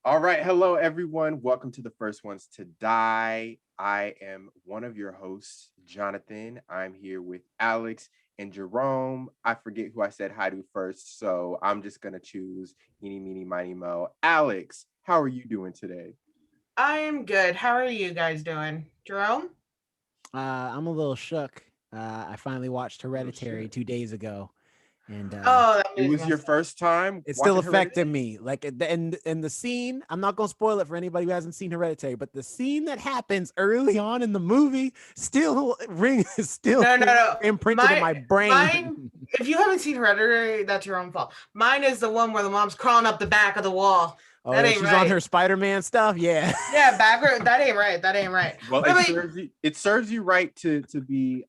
All right. Hello, everyone. Welcome to the First Ones to Die. I am one of your hosts, Jonathan. I'm here with Alex and Jerome. I forget who I said hi to first, so I'm just going to choose eeny, meeny, miny, mo. Alex, how are you doing today? I am good. How are you guys doing? Jerome? I'm a little shook. I finally watched Oh, Hereditary shit. 2 days ago, and Oh, that It movie's was your messed up. first time it's still watching affecting Hereditary? me. Like in the scene, I'm not gonna spoil it for anybody who hasn't seen Hereditary, but the scene that happens early on in the movie still rings, still No, no, no. imprinted in my brain. Mine. If you haven't seen Hereditary, that's your own fault. Mine is the one where the mom's crawling up the back of the wall. Oh That yeah, ain't she's on right. her Spider-Man stuff. Yeah. Yeah, backward. That ain't right. That ain't right. Well, What about it serves you right to be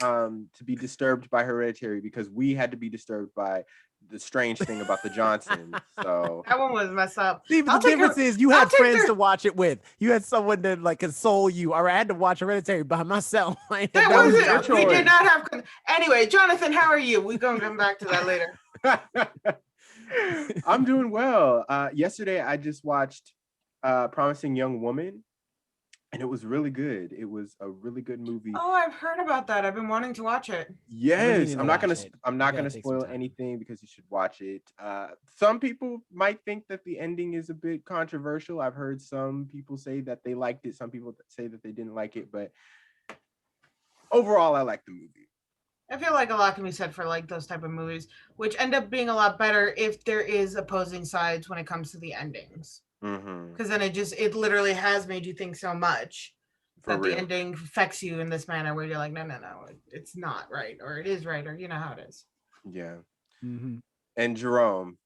disturbed by Hereditary because we had to be disturbed by the strange thing about the Johnsons. So that one was messed up. See, but the I'll take difference her. is you I'll had take friends their. to watch it with. You had someone to like console you. Or I had to watch Hereditary by myself. I That that was had your wasn't. We did choice. not have. Anyway, Jonathan, how are you? We're gonna come back to that later. I'm doing well. Yesterday I just watched Promising Young Woman, and it was really good. It was a really good movie. Oh, I've heard about that. I've been wanting to watch it. I've been Yes, meaning to watch it. I'm I not gotta gonna take some spoil time. anything because you should watch it. Some people might think that the ending is a bit controversial. I've heard some people say that they liked it. Some people say that they didn't like it, but overall, I like the movie. I feel like a lot can be said for like those type of movies, which end up being a lot better if there is opposing sides when it comes to the endings. Mm-hmm. Because then it literally has made you think so much For that the real. ending affects you in this manner where you're like, no, no, no, it's not right, or it is right, or you know how it is. Yeah. Mm-hmm. And Jerome,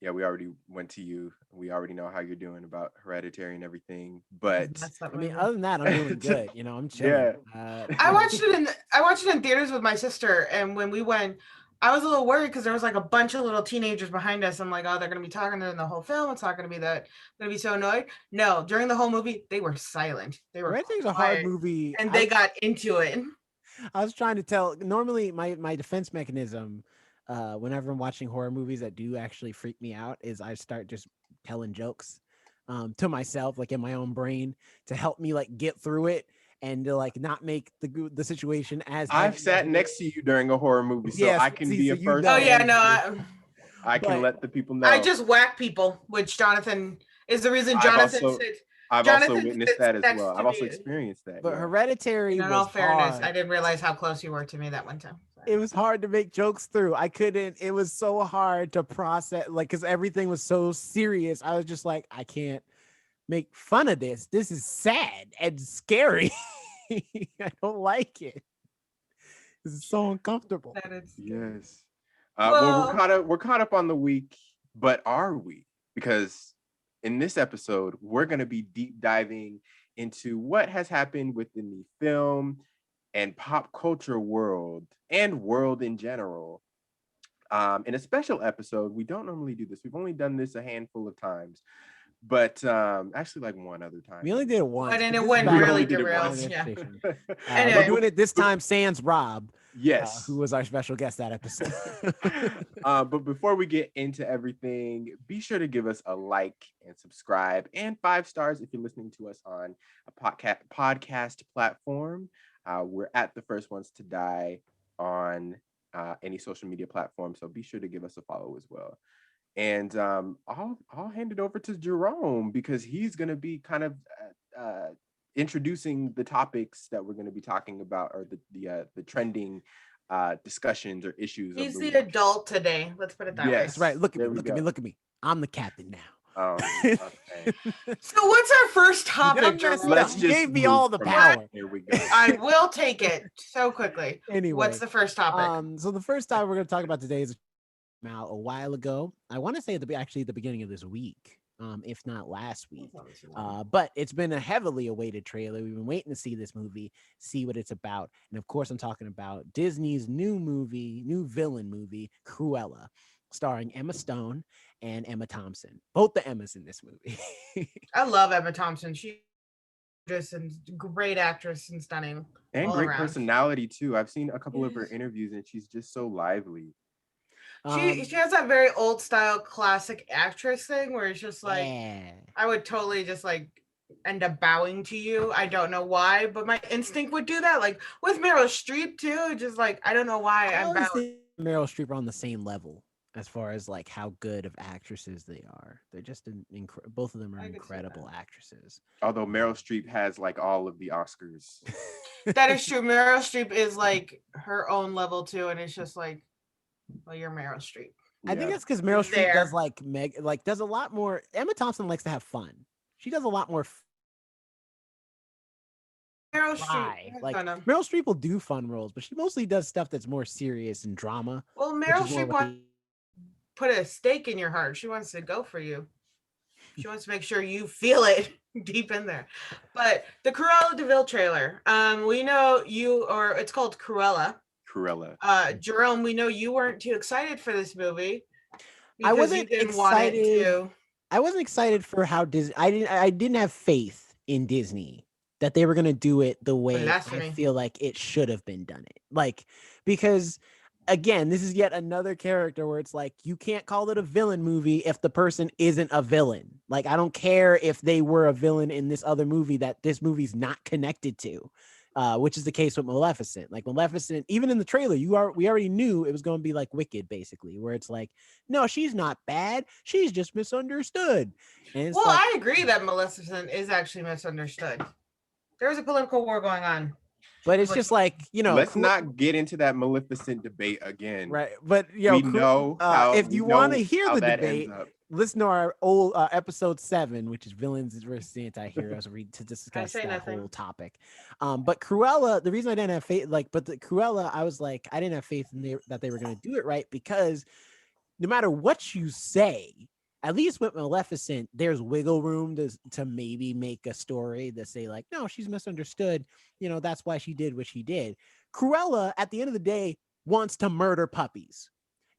yeah, we already went to you. We already know how you're doing about Hereditary and everything, but That's that I mean, movie. other than that, I'm doing good. I'm chilling. yeah. I watched it in theaters with my sister, and when we went, I was a little worried because there was like a bunch of little teenagers behind us. I'm like, oh, they're gonna be talking during the whole film. It's not gonna be that. I'm gonna be so annoyed. No, during the whole movie, they were silent. They were Hereditary's a hard quiet, movie. and they got into it. I was trying to tell. Normally, my defense mechanism, whenever I'm watching horror movies that do actually freak me out, is I start just telling jokes, to myself, like in my own brain, to help me like get through it and to like not make the situation as I've heavy as sat it is. next to you during a horror movie, so Yes, I can see, be so a you first Oh know, yeah, hand. no, I can but let the people I know. just whack people, which Jonathan is the reason I've also I've also Jonathan witnessed sits that as well. next to I've also me. experienced that. but Yeah. Hereditary And in all was fairness, hard. I didn't realize how close you were to me that one time. It was hard to make jokes through. I couldn't. It was so hard to process, like, because everything was so serious. I was just like, I can't make fun of this. This is sad and scary. I don't like it. This is so uncomfortable. That is scary. Yes. Well, Well, we're caught up on the week, but are we? Because in this episode, we're going to be deep diving into what has happened within the film and pop culture world and world in general. In a special episode, we don't normally do this. We've only done this a handful of times, but actually, like one other time. We only did it once, but and but it this is went We about only really did it final once. derails. Yeah. destination. We're Anyway, doing it this time. Sans Rob, who Yes. was our special guest that episode. But before we get into everything, be sure to give us a like and subscribe and 5 stars if you're listening to us on a podcast platform. We're at the First Ones to Die on any social media platform, so be sure to give us a follow as well. And I'll hand it over to Jerome because he's going to be kind of introducing the topics that we're going to be talking about, or the trending discussions or issues of he's the the week. adult today. Let's put it that way. Yes. That's right. Look at There me. we Look at me. go. Look at me. I'm the captain now. Okay. So, what's our first You done topic, messed Jerome? up. Let's You just gave me move all the from that. power. Here we go. I will take it so quickly. What's Anyway, the first topic? so the first time we're going to talk about today is out a while ago. I want to say actually at the beginning of this week, if not last week. But it's been a heavily awaited trailer. We've been waiting to see this movie, see what it's about. And of course, I'm talking about Disney's new villain movie, Cruella, starring Emma Stone and Emma Thompson. Both the Emmas in this movie. I love Emma Thompson. She's just a great actress and stunning And all great around. personality too. I've seen a couple of her Yes. interviews and she's just so lively. She has that very old style classic actress thing where it's just like Yeah. I would totally just like end up bowing to you. I don't know why, but my instinct would do that. Like with Meryl Streep too, just like I don't know why I I'm always bowing. think Meryl Streep are on the same level as far as like how good of actresses they are. They're just both of them are I could see incredible actresses. Although Meryl Streep has like all of the Oscars. That is true. Meryl Streep is like her own level too, and it's just like, well, you're Meryl Streep. I think Yeah. that's because Meryl Streep does There. like does a lot more. Emma Thompson likes to have fun. She does a lot more Meryl Streep. fly. I Like don't know. Meryl Streep will do fun roles, but she mostly does stuff that's more serious and drama, Well, which Meryl is more Streep what wants they. to put a stake in your heart. She wants to go for you. She wants to make sure you feel it deep in there. But the Cruella DeVille trailer, we know you, or it's called Cruella. Cruella. Jerome, we know you weren't too excited for this movie I because you wasn't didn't want it excited. to. I wasn't excited for how Disney. I didn't have faith in Disney that they were gonna do it the way I Blasphemy. feel like it should have been done. It like because again, this is yet another character where it's like you can't call it a villain movie if the person isn't a villain. Like I don't care if they were a villain in this other movie that this movie's not connected to. Which is the case with Maleficent. Like Maleficent, even in the trailer, we already knew it was going to be like Wicked, basically, where it's like, no, she's not bad, she's just misunderstood. And it's Well, like, I agree that Maleficent is actually misunderstood. There was a political war going on. but it's just like let's not get into that Maleficent debate again. right. But we know how. If you want to hear the debate, up. listen to our old episode 7, which is villains versus anti-heroes, to discuss that nothing. whole topic. But Cruella, the reason I didn't have faith, but the Cruella, I was like, I didn't have faith in that they were going to do it right, because no matter what you say, at least with Maleficent, there's wiggle room to maybe make a story that say like, no, she's misunderstood. That's why she did what she did. Cruella, at the end of the day, wants to murder puppies.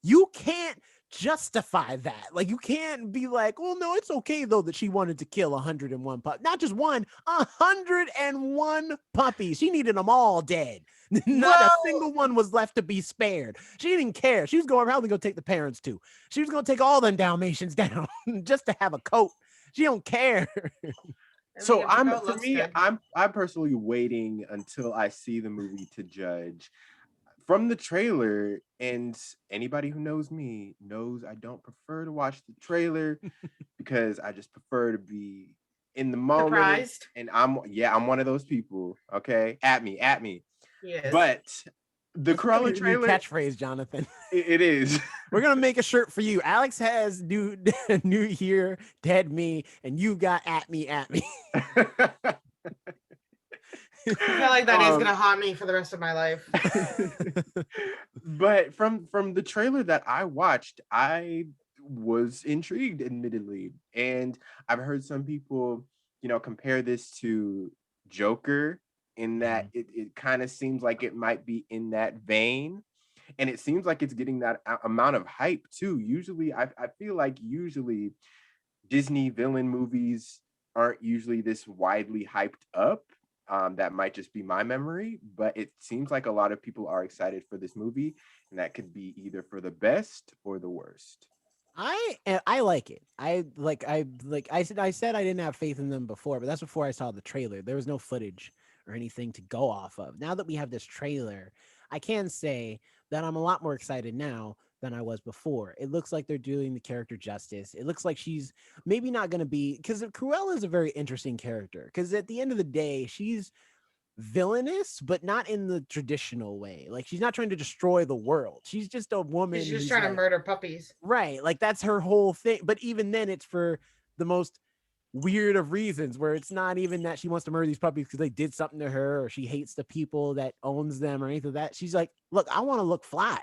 You can't justify that. Like, you can't be like, well, no, it's okay though that she wanted to kill 101 puppies. Not just one, 101 puppies. She needed them all dead. Not a single one was left to be spared. She didn't care. She was probably going to take the parents too. She was going to take all them Dalmatians down just to have a coat. She don't care. So I'm personally waiting until I see the movie to judge. From the trailer, and anybody who knows me knows I don't prefer to watch the trailer because I just prefer to be in the moment. Surprised. And I'm one of those people. Okay, at me. Yes. But the Cruella trailer catchphrase, Jonathan. It is. We're gonna make a shirt for you. Alex has new year, dead me, and you got at me. I feel like that is gonna haunt me for the rest of my life. But from the trailer that I watched, I was intrigued, admittedly, and I've heard some people, compare this to Joker in that it kind of seems like it might be in that vein, and it seems like it's getting that amount of hype too. Usually, I feel like Disney villain movies aren't usually this widely hyped up. That might just be my memory, but it seems like a lot of people are excited for this movie, and that could be either for the best or the worst. I like it. I said I didn't have faith in them before, but that's before I saw the trailer. There was no footage or anything to go off of. Now that we have this trailer, I can say that I'm a lot more excited now than I was before. It looks like they're doing the character justice. It looks like she's maybe not going to be, because Cruella is a very interesting character, because at the end of the day, she's villainous, but not in the traditional way. Like, she's not trying to destroy the world. She's just a woman. She's just trying to murder puppies. Right. Like, that's her whole thing. But even then, it's for the most weird of reasons, where it's not even that she wants to murder these puppies because they did something to her, or she hates the people that owns them, or anything like that. She's like, look, I want to look fly,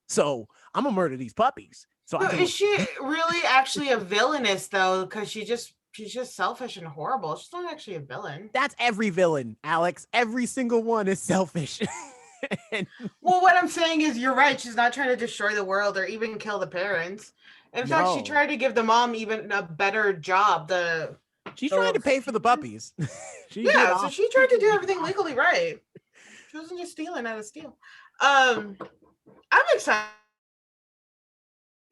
so I'm gonna murder these puppies. So is she really actually a villainess though? Because she's just selfish and horrible. She's not actually a villain. That's every villain, Alex. Every single one is selfish. Well, what I'm saying is, you're right. She's not trying to destroy the world or even kill the parents. In fact, she tried to give the mom even a better job. She's trying to pay for the puppies. So she tried to do everything legally right. She wasn't just stealing out of steal. I'm excited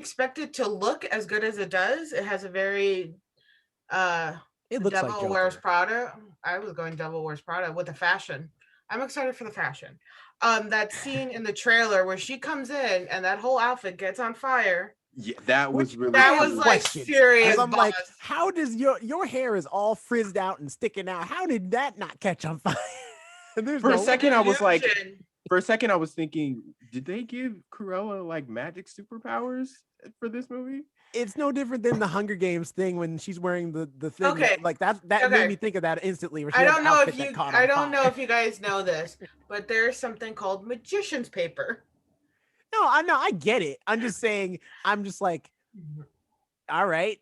expect it to look as good as it does. It has a very It looks like Devil Wears Joker. Prada. I was going Devil Wears Prada with the fashion. I'm excited for the fashion. That scene in the trailer where she comes in and that whole outfit gets on fire. Yeah, that was Which really I That have was cool. like questions because serious I'm boss. like, how does your hair is all frizzed out and sticking out? How did that not catch on fire? There's For a no second, way. I was like, Illusion. for a second, I was thinking, did they give Cruella like magic superpowers for this movie? It's no different than the Hunger Games thing when she's wearing the thing Okay. that like that made me Okay. think of that instantly where she I had don't the know outfit if that you caught I on don't know fire. if you guys know this, but there's something called magician's paper. No, I know, I get it. I'm just saying, I'm just like, all right.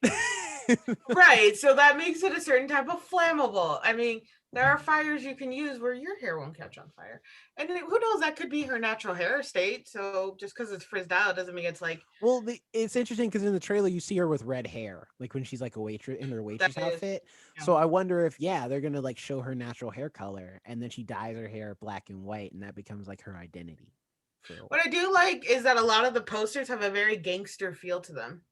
Right. So that makes it a certain type of flammable. I mean, there are fires you can use where your hair won't catch on fire. And who knows, that could be her natural hair state. So just because it's frizzed out doesn't mean it's like Well, it's interesting because in the trailer you see her with red hair, like when she's like a waitress in her that waitress is. outfit. Yeah. So I wonder if they're gonna like show her natural hair color, and then she dyes her hair black and white, and that becomes like her identity. For a What while. I do like is that a lot of the posters have a very gangster feel to them.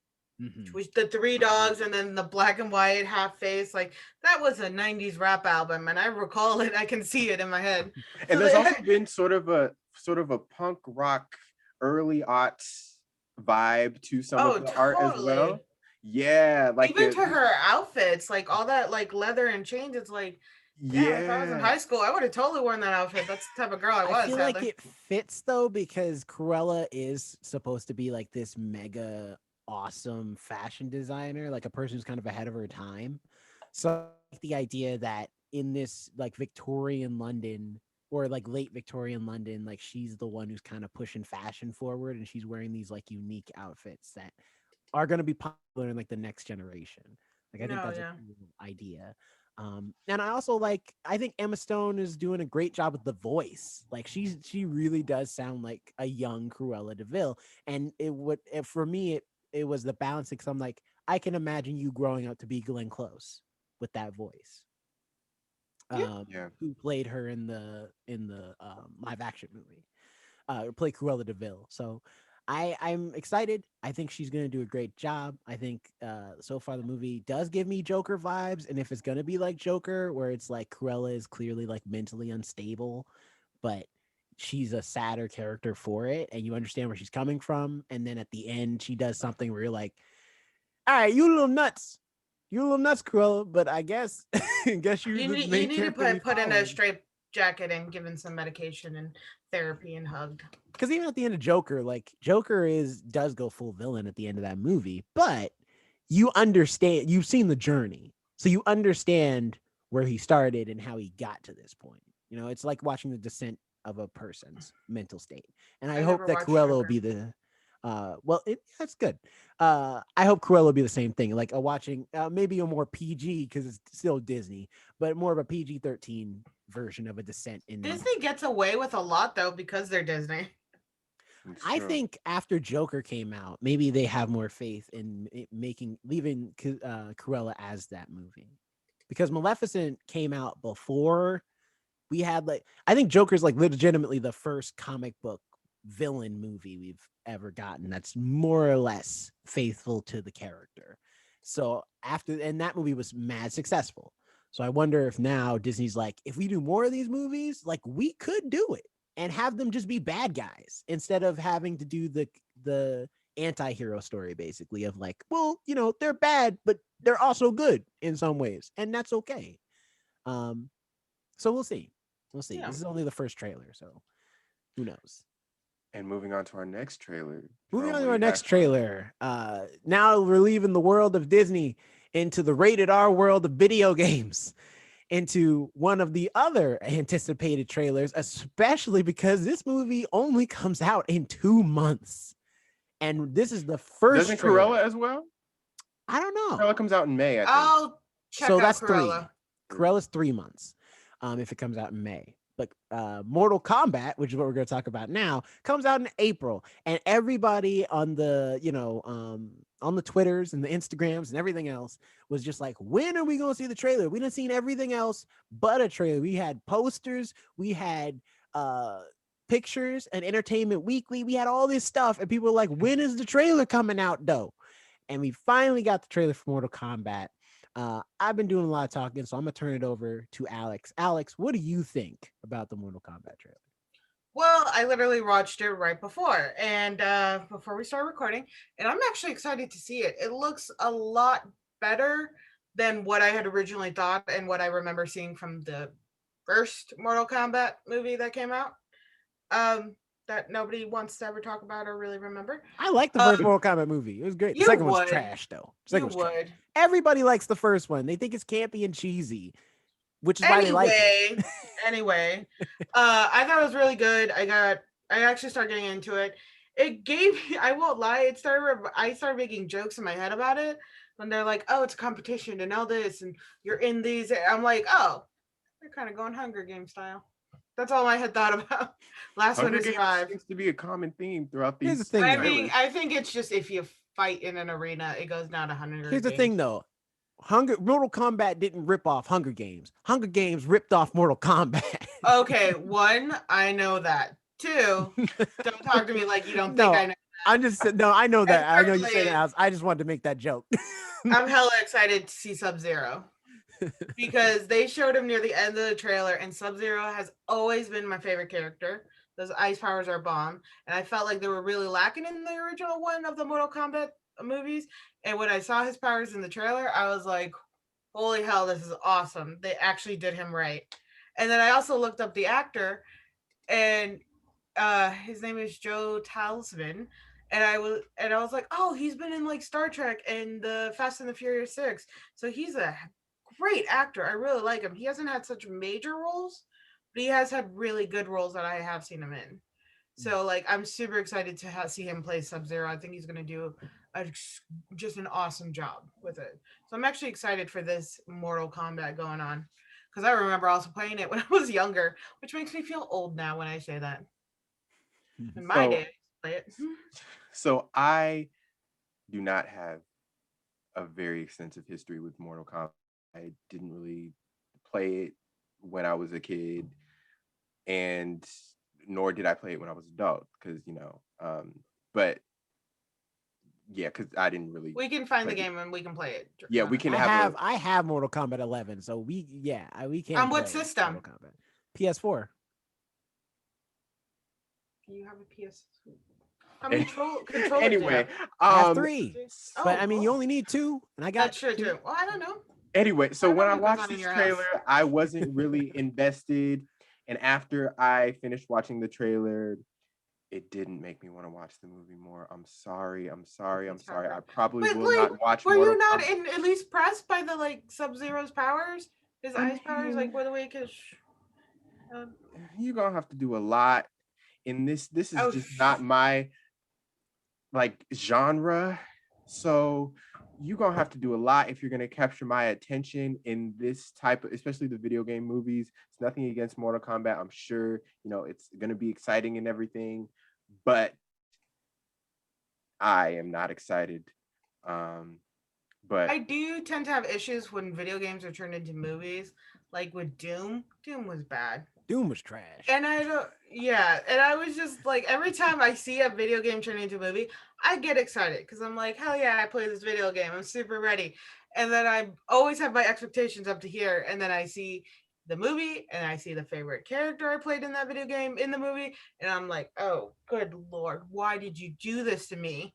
Which the three dogs and then the black and white half face, like that was a 90s rap album and I recall it. I can see it in my head. And So there's also been sort of a punk rock early aughts vibe to some of the art as well. totally. Yeah, like Even to her outfits, like all that like leather and chains, it's like, damn, if I was in yeah. high school, I would have totally worn that outfit. That's the type of girl I I was, feel like sadly. it fits though because Cruella is supposed to be like this mega awesome fashion designer, like a person who's kind of ahead of her time. So I like the idea that in this like Victorian London or like late Victorian London, like she's the one who's kind of pushing fashion forward and she's wearing these like unique outfits that are going to be popular in like the next generation. Like I think No, that's a yeah. cool idea. And I also I think Emma Stone is doing a great job with the voice. Like she really does sound like a young Cruella DeVille. And for me, it was the balancing. Cause I'm like, I can imagine you growing up to be Glenn Close with that voice. Yeah. Yeah. Who played her in the live action movie, play Cruella DeVille. So I'm excited. I think she's gonna do a great job. I think so far the movie does give me Joker vibes, and if it's gonna be like Joker, where it's like Cruella is clearly like mentally unstable, but she's a sadder character for it, and you understand where she's coming from, and then at the end she does something where you're like, all right, you little nuts. You're a little nuts, Cruella, but I guess you're the You main need to character we put in a followed. straight jacket and given some medication and therapy and hugged. Because even at the end of Joker, like Joker does go full villain at the end of that movie, but you understand, you've seen the journey, so you understand where he started and how he got to this point. You know, it's like watching the descent of a person's mental state, and I I hope never that watched Cruella will Joker. be the. That's good. I hope Cruella will be the same thing, like a watching maybe a more PG because it's still Disney, but more of a PG-13 version of a descent in. Disney gets away with a lot though because they're Disney. I think after Joker came out, maybe they have more faith in leaving Cruella as that movie, because Maleficent came out before we had I think Joker's like legitimately the first comic book villain movie we've ever gotten that's more or less faithful to the character. So and that movie was mad successful. So I wonder if now Disney's like, if we do more of these movies, like we could do it and have them just be bad guys instead of having to do the anti-hero story basically of like, well, they're bad, but they're also good in some ways, and that's okay. So we'll see. We'll see. Yeah. This is only the first trailer, so who knows? And moving on to our next trailer. Moving Jerome, on what to do our you next have? trailer. Now we're leaving the world of Disney into the rated R world of video games, into one of the other anticipated trailers, especially because this movie only comes out in 2 months. And this is the first Doesn't trailer. Cruella as well? I don't know. Cruella comes out in May, I think. I'll check So out that's Cruella. 3. Cruella's 3 months. If it comes out in May. But Mortal Kombat, which is what we're going to talk about now, comes out in April, and everybody on the on the Twitters and the Instagrams and everything else was just like, when are we going to see the trailer? We didn't see everything else but a trailer. We had posters, we had Pictures and Entertainment Weekly. We had all this stuff, and people were like, when is the trailer coming out, though? And we finally got the trailer for Mortal Kombat. I've been doing a lot of talking, so I'm going to turn it over to Alex. Alex, what do you think about the Mortal Kombat trailer? Well, I literally watched it right before, and before we started recording, and I'm actually excited to see it. It looks a lot better than what I had originally thought and what I remember seeing from the first Mortal Kombat movie that came out. That nobody wants to ever talk about or really remember. I like the first Mortal Kombat movie. It was great. The You second one's would. trash, though. The You second one's trash. would. Everybody likes the first one. They think it's campy and cheesy, which is why they like it. Anyway, I thought it was really good. I actually started getting into it. It gave me, I won't lie, I started making jokes in my head about it when they're like, oh, it's a competition and all this, and you're in these. I'm like, oh, they're kind of going Hunger Games style. That's all I had thought about. Last Hunger one to Games survive. seems to be a common theme throughout these. Here's the thing, I think it's just if you fight in an arena, it goes down to Hunger Games. Here's the thing, though. Mortal Kombat didn't rip off Hunger Games. Hunger Games ripped off Mortal Kombat. Okay, one, I know that. Two, don't talk to me like you don't think I know. I know that. I know you say that. I just wanted to make that joke. I'm hella excited to see Sub-Zero because they showed him near the end of the trailer, and Sub-Zero has always been my favorite character. Those ice powers are bomb, and I felt like they were really lacking in the original one of the Mortal Kombat movies. And when I saw his powers in the trailer, I was like, holy hell, this is awesome. They actually did him right. And then I also looked up the actor, and his name is Joe Talisman. And I was like, oh, he's been in like Star Trek and the Fast and the Furious 6. So he's a great actor. I really like him. He hasn't had such major roles, but he has had really good roles that I have seen him in. So like, I'm super excited to see him play Sub-Zero. I think he's going to do just an awesome job with it. So I'm actually excited for this Mortal Kombat going on, because I remember also playing it when I was younger, which makes me feel old now when I say that. In my day, I used to play it. So I do not have a very extensive history with Mortal Kombat. I didn't really play it when I was a kid, and nor did I play it when I was an adult, because but yeah, because I didn't really. We can find the game and we can play it. Yeah, we can I have Mortal Kombat 11, so we can. On what system? Mortal Kombat. PS4. You have a PS. How many controllers? Anyway, I have 3, but I mean, you only need 2, and I got. That's true too. Well, I don't know. Anyway, so when I watched this trailer, I wasn't really invested, and after I finished watching the trailer, it didn't make me want to watch the movie more. I'm sorry. I probably will not watch. Were you not at least pressed by the like Sub-Zero's powers? His ice powers, like the way his. You're gonna have to do a lot in this. This is just not my like genre. So you're gonna have to do a lot if you're gonna capture my attention in this type of, especially the video game movies. It's nothing against Mortal Kombat. I'm sure it's gonna be exciting and everything, but I am not excited. But I do tend to have issues when video games are turned into movies, like with Doom. Doom was bad. Doom was trash. And I was just like, every time I see a video game turn into a movie, I get excited because I'm like, hell yeah, I play this video game. I'm super ready. And then I always have my expectations up to here. And then I see the movie and I see the favorite character I played in that video game in the movie. And I'm like, oh, good Lord, why did you do this to me?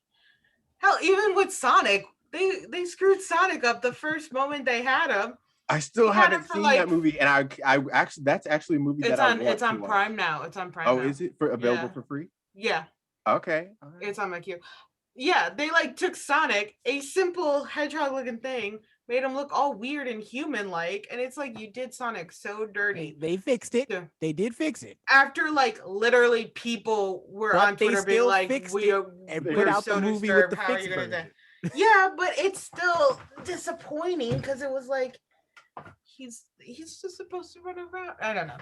Hell, even with Sonic, they screwed Sonic up the first moment they had him. I still haven't seen that movie, and I actually, that's actually a movie it's that on. It's on Prime now. It's on Prime. Oh, now. is it available for free? Yeah. Okay. Right. It's on my queue. Yeah, they like took Sonic, a simple hedgehog-looking thing, made him look all weird and human-like, and it's like you did Sonic so dirty. They fixed it. Yeah. They did fix it. After like literally people were on Twitter being like, "We're so disturbed. How are you gonna do?" Yeah, but it's still disappointing because it was like. He's just supposed to run around. I don't know.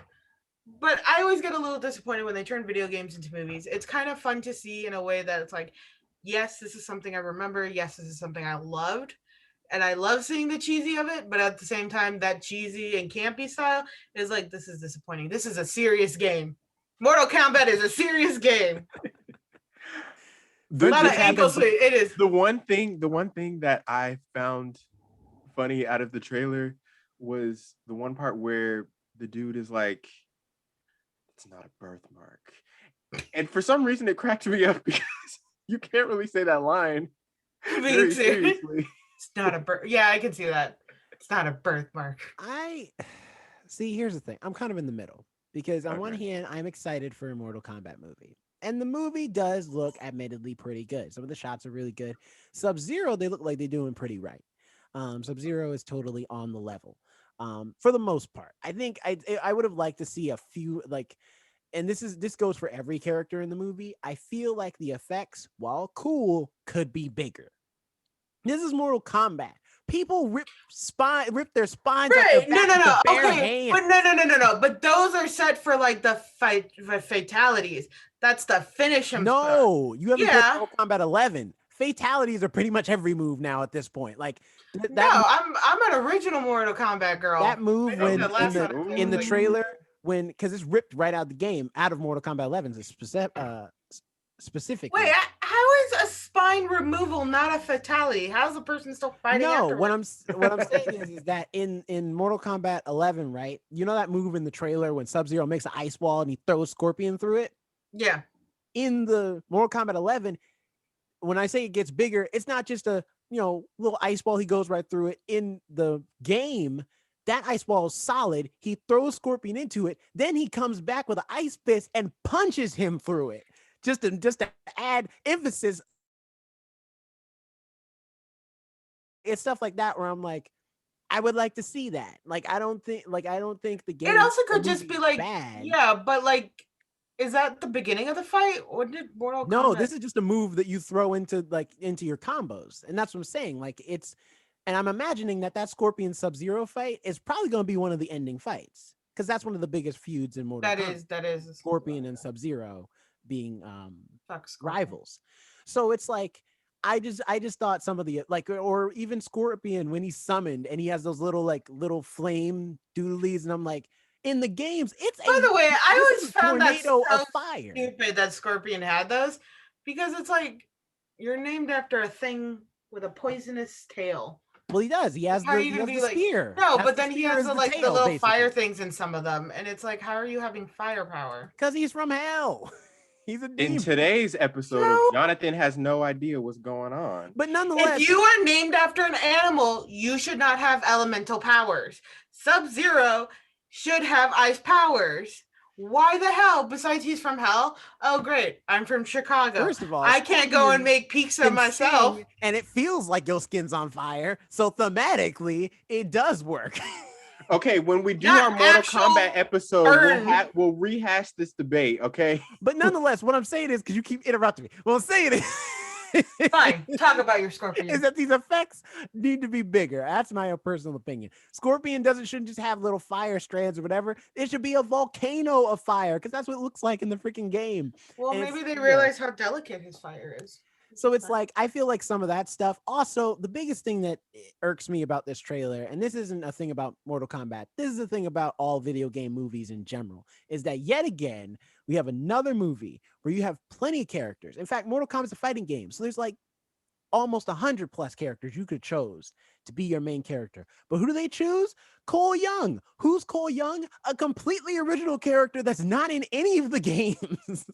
But I always get a little disappointed when they turn video games into movies. It's kind of fun to see in a way that it's like, yes, this is something I remember. Yes, this is something I loved. And I love seeing the cheesy of it. But at the same time, that cheesy and campy style is like, this is disappointing. This is a serious game. Mortal Kombat is a serious game. The, Not an the, ankle swing. It is. the one thing that I found funny out of the trailer was the one part where the dude is like, "It's not a birthmark," and for some reason it cracked me up because you can't really say that line very seriously. It's not a birth. Yeah, I can see that. It's not a birthmark. I see. Here's the thing. I'm kind of in the middle because on one hand, I'm excited for a Mortal Kombat movie. And the movie does look admittedly pretty good. Some of the shots are really good. Sub-Zero, they look like they're doing pretty right. Sub-Zero is totally on the level. For the most part. I think I would have liked to see a few like, and this goes for every character in the movie. I feel like the effects, while cool, could be bigger. This is Mortal Kombat. People rip their spines Right. off their back with their bare Okay. hands. But no. But those are set for like the fatalities. That's the finish him. No, you haven't played Mortal Kombat 11. Fatalities are pretty much every move now at this point. Like I'm an original Mortal Kombat girl. That move when in the trailer because it's ripped right out of the game out of Mortal Kombat 11 specifically. Wait, how is a spine removal not a fatality? How's the person still fighting? No, what I'm saying is that in Mortal Kombat 11, right? You know that move in the trailer when Sub-Zero makes an ice wall and he throws Scorpion through it? Yeah. In the Mortal Kombat 11, when I say it gets bigger, it's not just a little ice ball. He goes right through it. In the game, that ice ball is solid. He throws Scorpion into it. Then he comes back with an ice fist and punches him through it. Just to add emphasis. It's stuff like that where I'm like, I would like to see that. Like, I don't think the game. It also could just be like bad. Yeah, but like, is that the beginning of the fight? Or did Mortal Kombat? No, this is just a move that you throw into your combos, and that's what I'm saying. Like and I'm imagining that Scorpion Sub-Zero fight is probably going to be one of the ending fights because that's one of the biggest feuds in Mortal Kombat. That is Scorpion and Sub-Zero being rivals. So it's like I just thought some of the or even Scorpion when he's summoned and he has those little flame doodlies, and I'm like, in the games, it's by the way, I always found that so of fire. Stupid that Scorpion had those because it's like you're named after a thing with a poisonous tail. Well, he does. He has the spear. No, but then he has the little basically. Fire things in some of them, and it's like, how are you having firepower? Because he's from hell. He's a demon. In today's episode of Jonathan Has No Idea What's Going On. But nonetheless, if you are named after an animal, you should not have elemental powers. Sub-Zero should have ice powers. Why the hell? Besides, he's from hell. Oh, great! I'm from Chicago. First of all, I can't go and make pizza myself. And it feels like your skin's on fire. So thematically, it does work. Okay, when we do our Mortal Kombat episode, we'll rehash this debate, okay? But nonetheless, what I'm saying is, because you keep interrupting me, what I'm saying is... Fine, talk about your Scorpion. Is that these effects need to be bigger. That's my personal opinion. Scorpion shouldn't just have little fire strands or whatever. It should be a volcano of fire, because that's what it looks like in the freaking game. Well, and maybe they realize how delicate his fire is. So it's like, I feel like some of that stuff. Also, the biggest thing that irks me about this trailer, and this isn't a thing about Mortal Kombat, this is a thing about all video game movies in general, is that yet again, we have another movie where you have plenty of characters. In fact, Mortal Kombat's a fighting game. So there's like almost 100 plus characters you could chose to be your main character. But who do they choose? Cole Young. Who's Cole Young? A completely original character that's not in any of the games.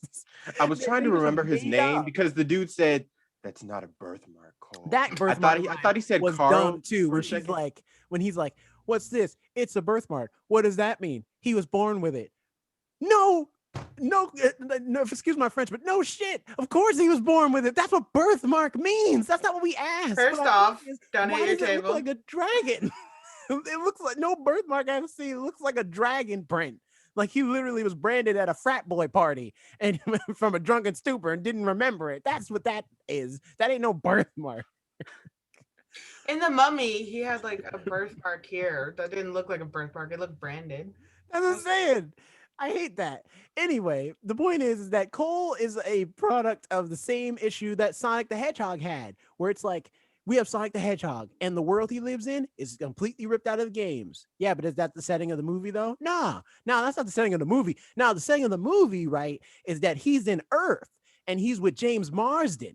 I was trying to remember his name because the dude said, "That's not a birthmark, Cole." That birthmark I thought he said was Carl dumb too. When he's like, "What's this? It's a birthmark. What does that mean? He was born with it." No, excuse my French, but no shit. Of course he was born with it. That's what birthmark means. That's not what we asked. First off, don't hit your table. It look like a dragon? It looks like no birthmark I've seen. It looks like a dragon print. Like he literally was branded at a frat boy party and from a drunken stupor and didn't remember it. That's what that is. That ain't no birthmark. In the Mummy, he had like a birthmark here that didn't look like a birthmark. It looked branded. That's what I'm saying. I hate that. Anyway, the point is that Cole is a product of the same issue that Sonic the Hedgehog had, where it's like We have Sonic the Hedgehog, and the world he lives in is completely ripped out of the games. Yeah, but is that the setting of the movie, though? Nah, no, that's not the setting of the movie. Now, the setting of the movie, right, is that he's in Earth, and he's with James Marsden.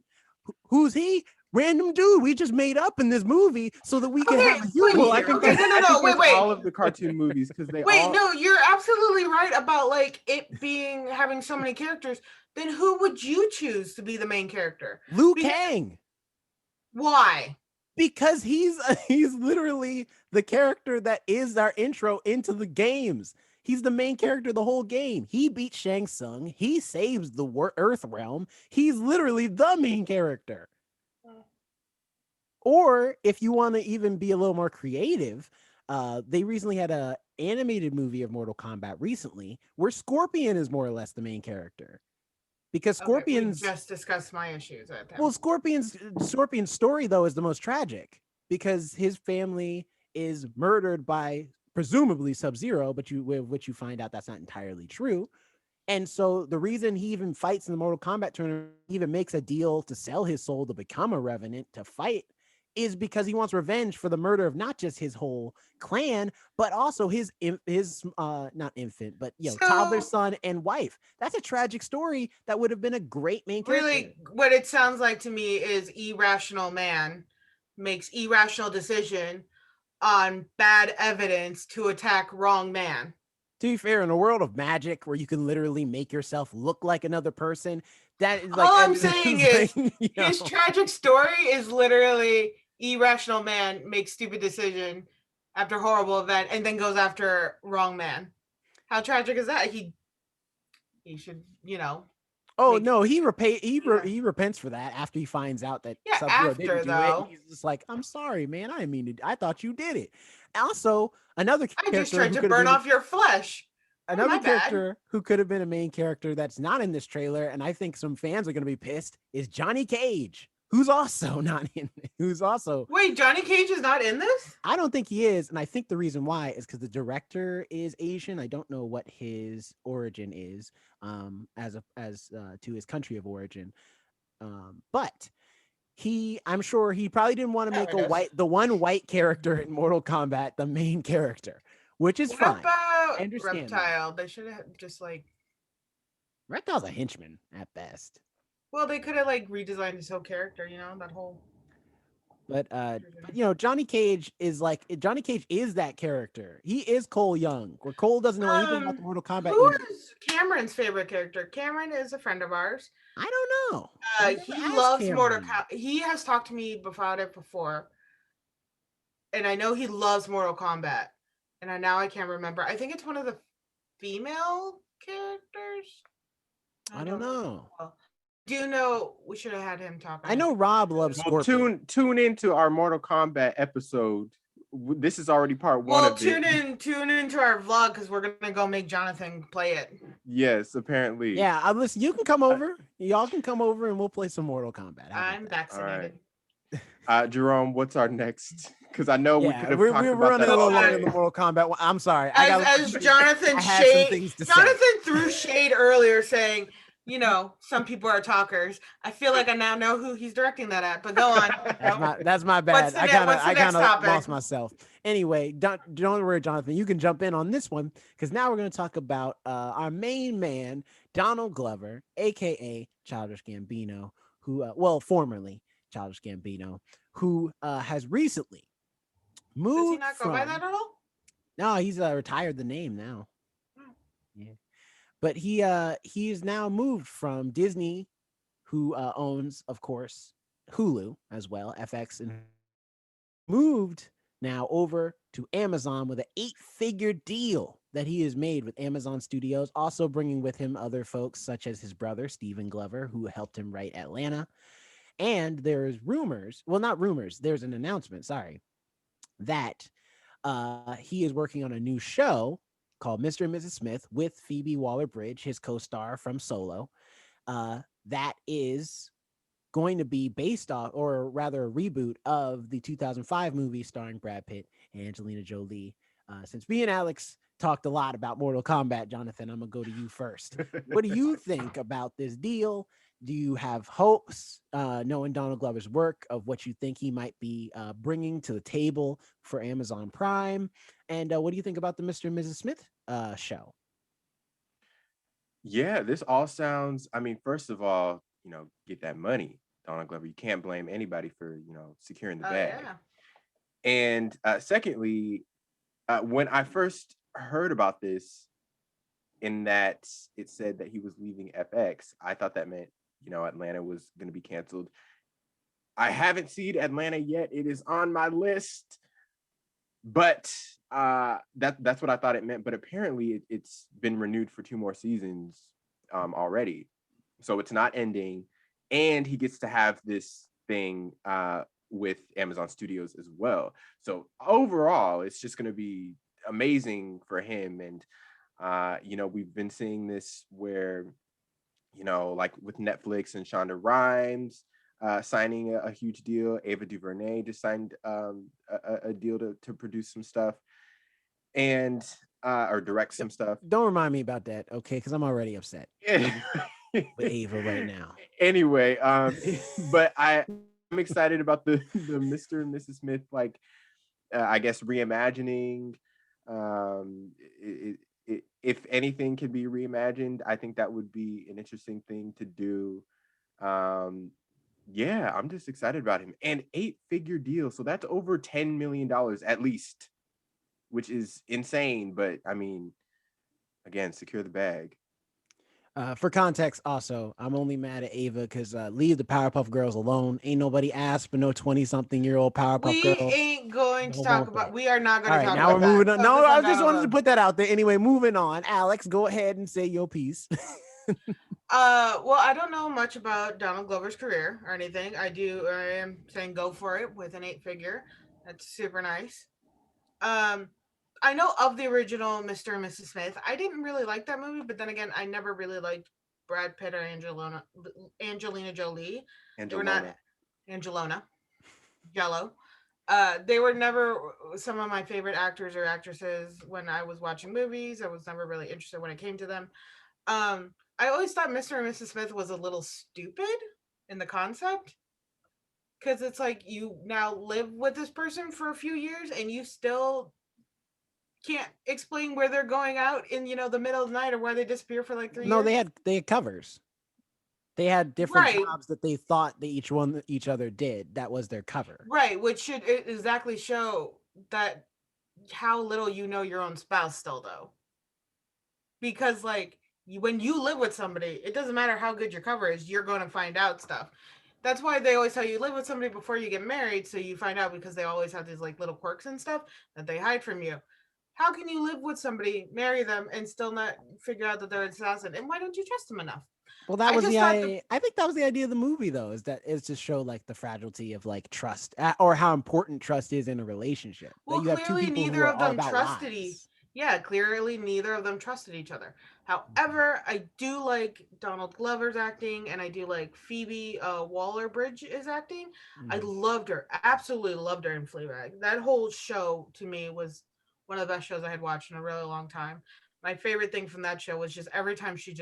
Who's he? Random dude we just made up in this movie so that we can Okay, have a human. wait, Well, I here. think okay, that's, no, I think wait, that's wait. all of the cartoon movies because they Wait, all. no, you're absolutely right about like it being having so many characters. Then who would you choose to be the main character? Liu Because- Kang. Why? Because he's literally the character that is our intro into the games. He's the main character of the whole game. He beats Shang Tsung. He saves the Earth realm. He's literally the main character. Or if you want to even be a little more creative, they recently had a animated movie of Mortal Kombat recently where Scorpion is more or less the main character. Because Scorpion's Okay, we just discussed my issues at that. well, Scorpion's story though is the most tragic because his family is murdered by presumably Sub-Zero, but which you find out that's not entirely true. And so the reason he even fights in the Mortal Kombat tournament, even makes a deal to sell his soul to become a Revenant to fight, is because he wants revenge for the murder of not just his whole clan, but also his not infant, but toddler son and wife. That's a tragic story that would have been a great main character. Really, what it sounds like to me is irrational man makes irrational decision on bad evidence to attack wrong man. To be fair, in a world of magic where you can literally make yourself look like another person, that is like all I'm saying is like, his tragic story is literally irrational man makes stupid decision after horrible event and then goes after wrong man. How tragic is that? He should, Oh no, he repents for that after he finds out that Sub-Zero didn't do it. He's just like, I'm sorry, man. I didn't mean to. I thought you did it. Also, another character I just tried to burn off your flesh. Another character who could have been a main character that's not in this trailer, and I think some fans are going to be pissed, is Johnny Cage, who's also not in. Wait, Johnny Cage is not in this? I don't think he is, and I think the reason why is because the director is Asian. I don't know what his origin is, as to his country of origin, but I'm sure he probably didn't want to make the one white character in Mortal Kombat the main character, which is fine. What about I understand Reptile? They should have just like Reptile's a henchman at best. Well, they could have like redesigned his whole character, that whole. But Johnny Cage is that character. He is Cole Young, where Cole doesn't know anything about the Mortal Kombat. Who is Cameron's favorite character? Cameron is a friend of ours. I don't know. He loves Mortal Kombat. He has talked to me about it before, and I know he loves Mortal Kombat. And now I can't remember. I think it's one of the female characters. I don't know. Do you know we should have had him talk? I know Rob loves Scorpion. Tune into our Mortal Kombat episode. This is already part one of it. Tune into our vlog because we're gonna go make Jonathan play it. Yes, apparently. Yeah, listen. You can come over. Y'all can come over and we'll play some Mortal Kombat. I'm vaccinated. Jerome, what's our next? Because I know we could have we're talked about running that a little long in the Mortal Kombat. I'm sorry. As Jonathan threw shade earlier, saying, some people are talkers. I feel like I now know who he's directing that at. But go on. That's my bad. I kind of lost myself. Anyway, don't worry, Jonathan. You can jump in on this one because now we're going to talk about our main man, Donald Glover, aka Childish Gambino, who, formerly Childish Gambino, who has recently moved. Does he not go by that at all? No, he's retired the name now. Yeah, but he's now moved from Disney, who owns, of course, Hulu as well, FX, and moved now over to Amazon with an 8-figure deal that he has made with Amazon Studios, also bringing with him other folks such as his brother Stephen Glover, who helped him write Atlanta. And there's there's an announcement, that he is working on a new show called Mr. and Mrs. Smith with Phoebe Waller-Bridge, his co-star from Solo, that is going to be based off, or rather a reboot of the 2005 movie starring Brad Pitt and Angelina Jolie. Since me and Alex talked a lot about Mortal Kombat, Jonathan, I'm going to go to you first. What do you think about this deal? Do you have hopes, knowing Donald Glover's work, of what you think he might be bringing to the table for Amazon Prime? And what do you think about the Mr. and Mrs. Smith show? Yeah, this all sounds, I mean, first of all, get that money, Donald Glover. You can't blame anybody for, securing the Oh bag. yeah. And secondly, when I first heard about this, in that it said that he was leaving FX, I thought that meant, Atlanta was going to be canceled. I haven't seen Atlanta yet. It is on my list, but that's what I thought it meant. But apparently, it's been renewed for 2 more seasons already, so it's not ending, and he gets to have this thing with Amazon Studios as well. So overall, it's just going to be amazing for him. And we've been seeing this where, like with Netflix and Shonda Rhimes signing a huge deal. Ava DuVernay just signed a deal to produce some stuff and or direct some stuff. Don't remind me about that, okay? Because I'm already upset with Ava right now. Anyway, but I'm excited about the Mr. and Mrs. Smith, like I guess reimagining. If anything can be reimagined, I think that would be an interesting thing to do. Yeah, I'm just excited about him. And 8-figure deal, so that's over $10 million at least, which is insane. But I mean, again, secure the bag. For context, also, I'm only mad at Ava because leave the Powerpuff Girls alone. Ain't nobody asked for no 20-something-year-old Powerpuff We Girls. ain't going to Don't talk want about. that. We are not going All to right, talk now about we're moving that. on. No, Focus I on just wanted to Donald put that out there. Anyway, moving on. Alex, go ahead and say your piece. Well, I don't know much about Donald Glover's career or anything. I am saying go for it with an 8-figure. That's super nice. Um, I know of the original Mr. and Mrs. Smith. I didn't really like that movie, but then again, I never really liked Brad Pitt or Angelina Jolie. They were not Angelona Jello. They were never some of my favorite actors or actresses when I was watching movies. I was never really interested when it came to them. I always thought Mr. and Mrs. Smith was a little stupid in the concept because it's like you now live with this person for a few years and you still can't explain where they're going out in the middle of the night or where they disappear for like 3 No, years. they had covers. They had different Right. jobs that they thought that each other did. That was their cover. Right, which should exactly show that how little you know your own spouse still though. Because like when you live with somebody, it doesn't matter how good your cover is, you're going to find out stuff. That's why they always tell you live with somebody before you get married, so you find out because they always have these like little quirks and stuff that they hide from you. How can you live with somebody, marry them, and still not figure out that they're an assassin? And why don't you trust them enough? Well, that I was just the thought I think that was the idea of the movie, though, is to show like the fragility of like trust or how important trust is in a relationship. Well, That you have two clearly people who neither are of all them about trusted lies. Yeah, clearly neither of them trusted each other. However, I do like Donald Glover's acting, and I do like Phoebe Waller-Bridge is acting. I loved her, absolutely loved her in Fleabag. That whole show to me was one of the best shows I had watched in a really long time. My favorite thing from that show was just every time she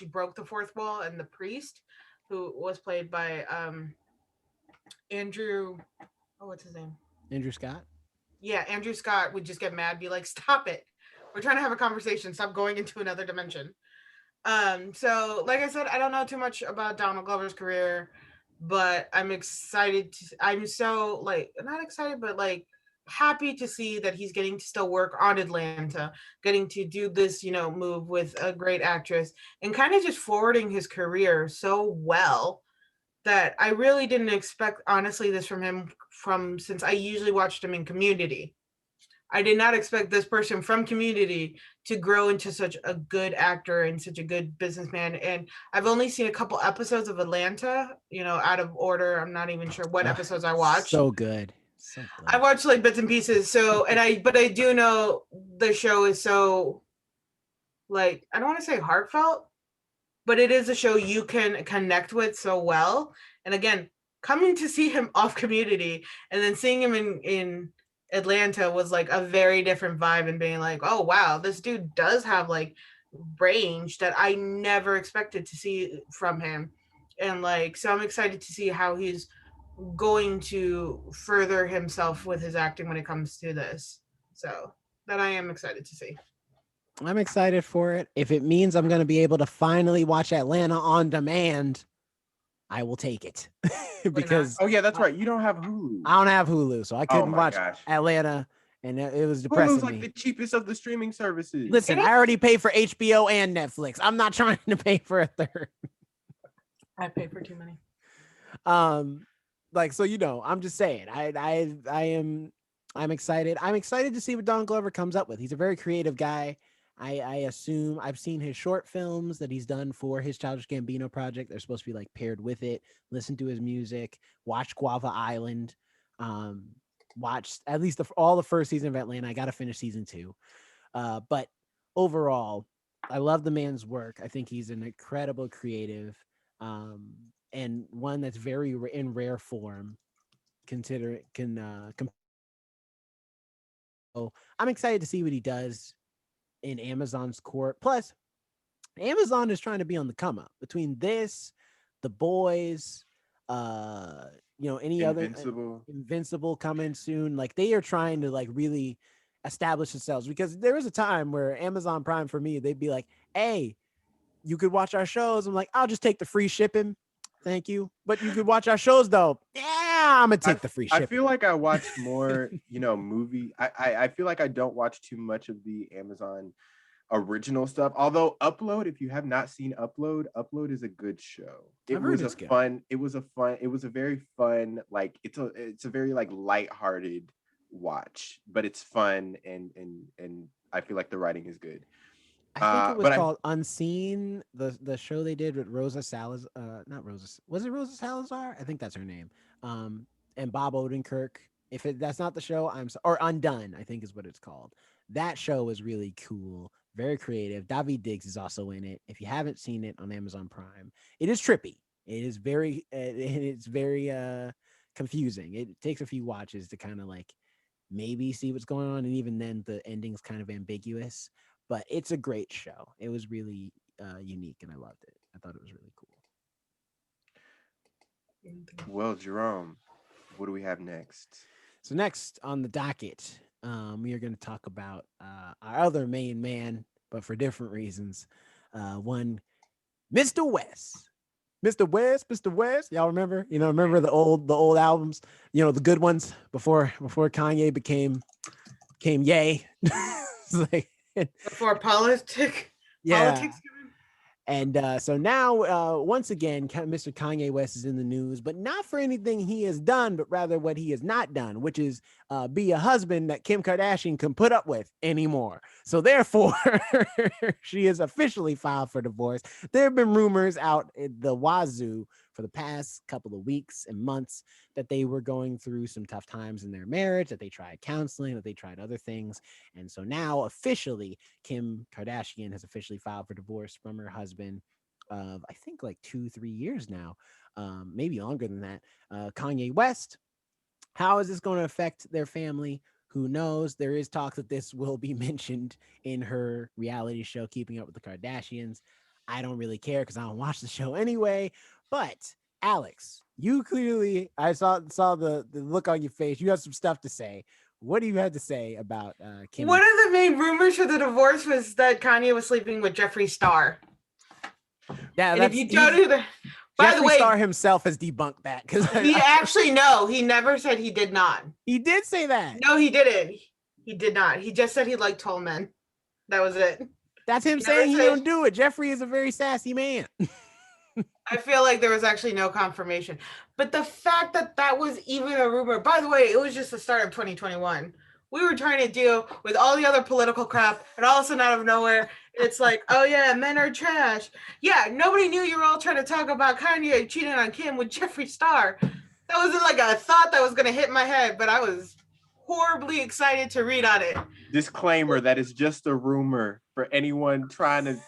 broke the fourth wall, and the priest, who was played by Andrew, oh what's his name? Andrew Scott. Yeah, Andrew Scott would just get mad, be like, "Stop it! We're trying to have a conversation. Stop going into another dimension." So like I said, I don't know too much about Donald Glover's career, but I'm excited. I'm so like not excited, but like happy to see that he's getting to still work on Atlanta, getting to do this, move with a great actress, and kind of just forwarding his career so well that I really didn't expect honestly this from him from since I usually watched him in Community. I did not expect this person from Community to grow into such a good actor and such a good businessman. And I've only seen a couple episodes of Atlanta, out of order. I'm not even sure what episodes I watched. So good. So good. I watched like bits and pieces. But I do know the show is so like, I don't want to say heartfelt, but it is a show you can connect with so well. And again, coming to see him off Community and then seeing him in Atlanta was like a very different vibe, and being like, oh wow, this dude does have like range that I never expected to see from him. And like, so I'm excited to see how he's going to further himself with his acting when it comes to this. So that I am excited to see. I'm excited for it. If it means I'm going to be able to finally watch Atlanta on demand, I will take it. Because oh yeah, that's right. You don't have Hulu. I don't have Hulu, so I couldn't watch gosh. Atlanta, and it was depressing Hulu's like me. the cheapest of the streaming services. Listen, I already pay for HBO and Netflix. I'm not trying to pay for a third. I pay for too many. Like, so I'm just saying, I'm excited. I'm excited to see what Don Glover comes up with. He's a very creative guy. I assume I've seen his short films that he's done for his Childish Gambino project. They're supposed to be like paired with it. Listen to his music. Watch Guava Island. Watch at least all the first season of Atlanta. I got to finish season 2. But overall, I love the man's work. I think he's an incredible creative, and one that's very in rare form. So I'm excited to see what he does in Amazon's court. Plus, Amazon is trying to be on the come up between this, The Boys, any Invincible. other Invincible coming soon. Like, they are trying to like really establish themselves, because there was a time where Amazon Prime, for me, they'd be like, hey, you could watch our shows. I'm like, I'll just take the free shipping. Thank you. But you could watch our shows though. Yeah, I'm gonna take the free shipping. I feel like I watch more, movie. I feel like I don't watch too much of the Amazon original stuff. Although Upload, if you have not seen Upload is a good show. It was a very fun, like it's a very like lighthearted watch, but it's fun and I feel like the writing is good. I think it was called Unseen, the show they did with Rosa Salazar. Not Rosa. Was it Rosa Salazar? I think that's her name. And Bob Odenkirk. If that's not the show, or Undone, I think is what it's called. That show is really cool, very creative. Daveed Diggs is also in it. If you haven't seen it on Amazon Prime, it is trippy. It is very, it's very confusing. It takes a few watches to kind of like maybe see what's going on, and even then, the ending's kind of ambiguous. But it's a great show. It was really unique, and I loved it. I thought it was really cool. Well, Jerome, what do we have next? So next on the docket, we are going to talk about our other main man, but for different reasons. One, Mr. West. Mr. West. Y'all remember? Remember the old albums? The good ones before Kanye became Ye. It's like, before politics. And so now, once again, Mr. Kanye West is in the news, but not for anything he has done, but rather what he has not done, which is be a husband that Kim Kardashian can put up with anymore. So therefore, she is officially filed for divorce. There have been rumors out at the wazoo for the past couple of weeks and months that they were going through some tough times in their marriage, that they tried counseling, that they tried other things. And so now officially, Kim Kardashian has officially filed for divorce from her husband of, I think, like 2-3 years now, maybe longer than that. Kanye West. How is this going to affect their family? Who knows? There is talk that this will be mentioned in her reality show, Keeping Up with the Kardashians. I don't really care because I don't watch the show anyway. But Alex, you clearly, I saw the look on your face. You have some stuff to say. What do you have to say about Kim? One of the main rumors for the divorce was that Kanye was sleeping with Jeffree Star. Yeah, and if you don't do that, by the way, Star himself has debunked that because he never said he did not. He did say that. No, he didn't. He did not. He just said he liked tall men. That was it. That's him saying he don't do it. Jeffree is a very sassy man. I feel like there was actually no confirmation. But the fact that that was even a rumor, by the way, it was just the start of 2021. We were trying to deal with all the other political crap, and all of a sudden, out of nowhere, it's like, oh yeah, men are trash. Yeah, nobody knew you were all trying to talk about Kanye cheating on Kim with Jeffree Star. That wasn't like a thought that was going to hit my head, but I was horribly excited to read on it. Disclaimer, that is just a rumor for anyone trying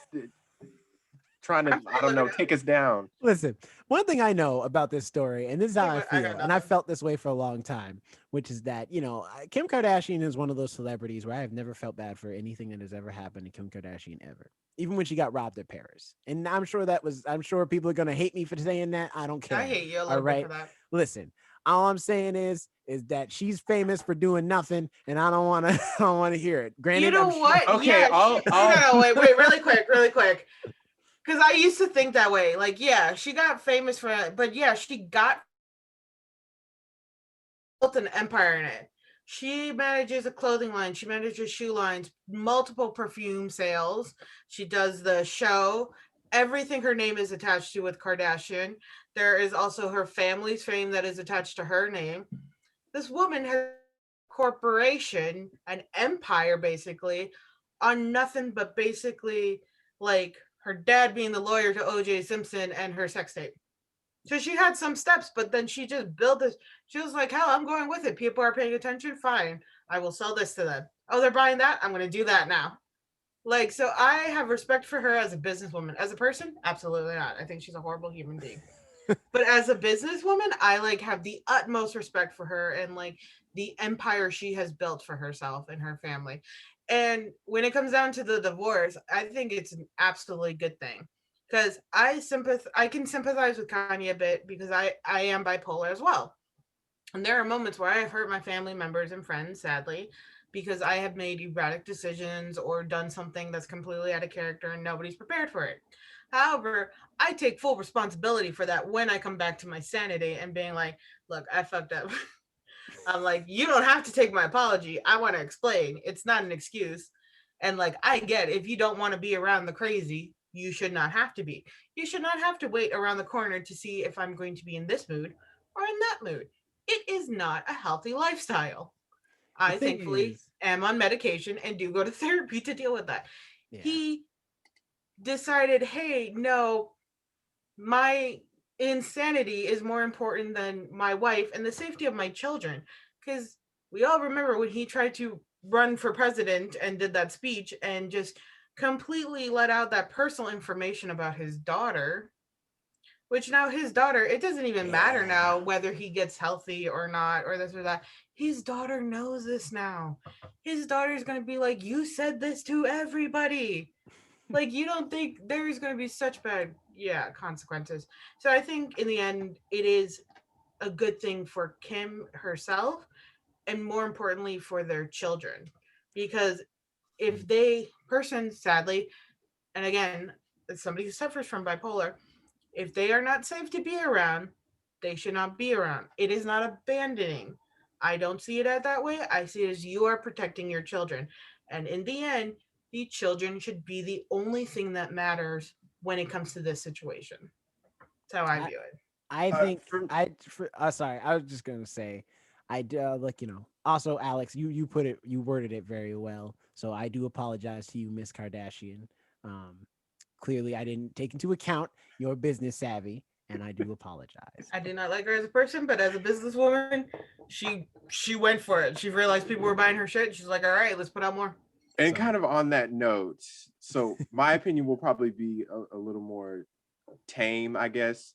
trying to, I don't know, take us down. Listen, one thing I know about this story, and this is how I I feel, got and I nothing. felt this way for a long time, which is that, Kim Kardashian is one of those celebrities where I have never felt bad for anything that has ever happened to Kim Kardashian ever. Even when she got robbed at Paris. And I'm sure people are going to hate me for saying that. I don't care. I hate you a All little bit right. for that. Listen, all I'm saying is that she's famous for doing nothing, and I don't want to, I don't want to hear it. Granted, You know I'm sure. what? Okay, Yeah, I'll wait, really quick. Because I used to think that way. Like, yeah, she got famous for it, but yeah, she got built an empire in it. She manages a clothing line, she manages shoe lines, multiple perfume sales. She does the show. Everything her name is attached to with Kardashian. There is also her family's fame that is attached to her name. This woman has a corporation, an empire basically, on nothing but basically like her dad being the lawyer to OJ Simpson and her sex tape. So she had some steps, but then she just built this. She was like, hell, I'm going with it. People are paying attention. Fine. I will sell this to them. Oh, they're buying that. I'm going to do that now. Like, so I have respect for her as a businesswoman. As a person, absolutely not. I think she's a horrible human being. But as a businesswoman, I like have the utmost respect for her and like the empire she has built for herself and her family. And when it comes down to the divorce, I think it's an absolutely good thing because I can sympathize with Kanye a bit because I am bipolar as well. And there are moments where I have hurt my family members and friends, sadly, because I have made erratic decisions or done something that's completely out of character and nobody's prepared for it. However, I take full responsibility for that when I come back to my sanity and being like, look, I fucked up. I'm like, you don't have to take my apology. I want to explain. It's not an excuse. And like, I get if you don't want to be around the crazy, you should not have to be. You should not have to wait around the corner to see if I'm going to be in this mood or in that mood. It is not a healthy lifestyle. The I thing thankfully is, am on medication and do go to therapy to deal with that. yeah. He decided, hey, no, my insanity is more important than my wife and the safety of my children. Because we all remember when he tried to run for president and did that speech and just completely let out that personal information about his daughter, which now his daughter, it doesn't even matter Yeah. now whether he gets healthy or not, or this or that. His daughter knows this now. His daughter's going to be like, you said this to everybody. Like, you don't think there's going to be such bad, yeah, consequences. So I think in the end, it is a good thing for Kim herself and more importantly for their children. Because if they, person sadly, and again, as somebody who suffers from bipolar, if they are not safe to be around, they should not be around. It is not abandoning. I don't see it as that way. I see it as you are protecting your children. And in the end, the children should be the only thing that matters when it comes to this situation. That's how I I, view it. I think for sorry, I was just gonna say, I do like Also, Alex, you worded it very well. So I do apologize to you, Miss Kardashian. Um, Clearly, I didn't take into account your business savvy, and I do apologize. I did not like her as a person, but as a businesswoman, she went for it. She realized people were buying her shit. She's like, all right, let's put out more. and So kind of on that note, so my opinion will probably be a little more tame, I guess.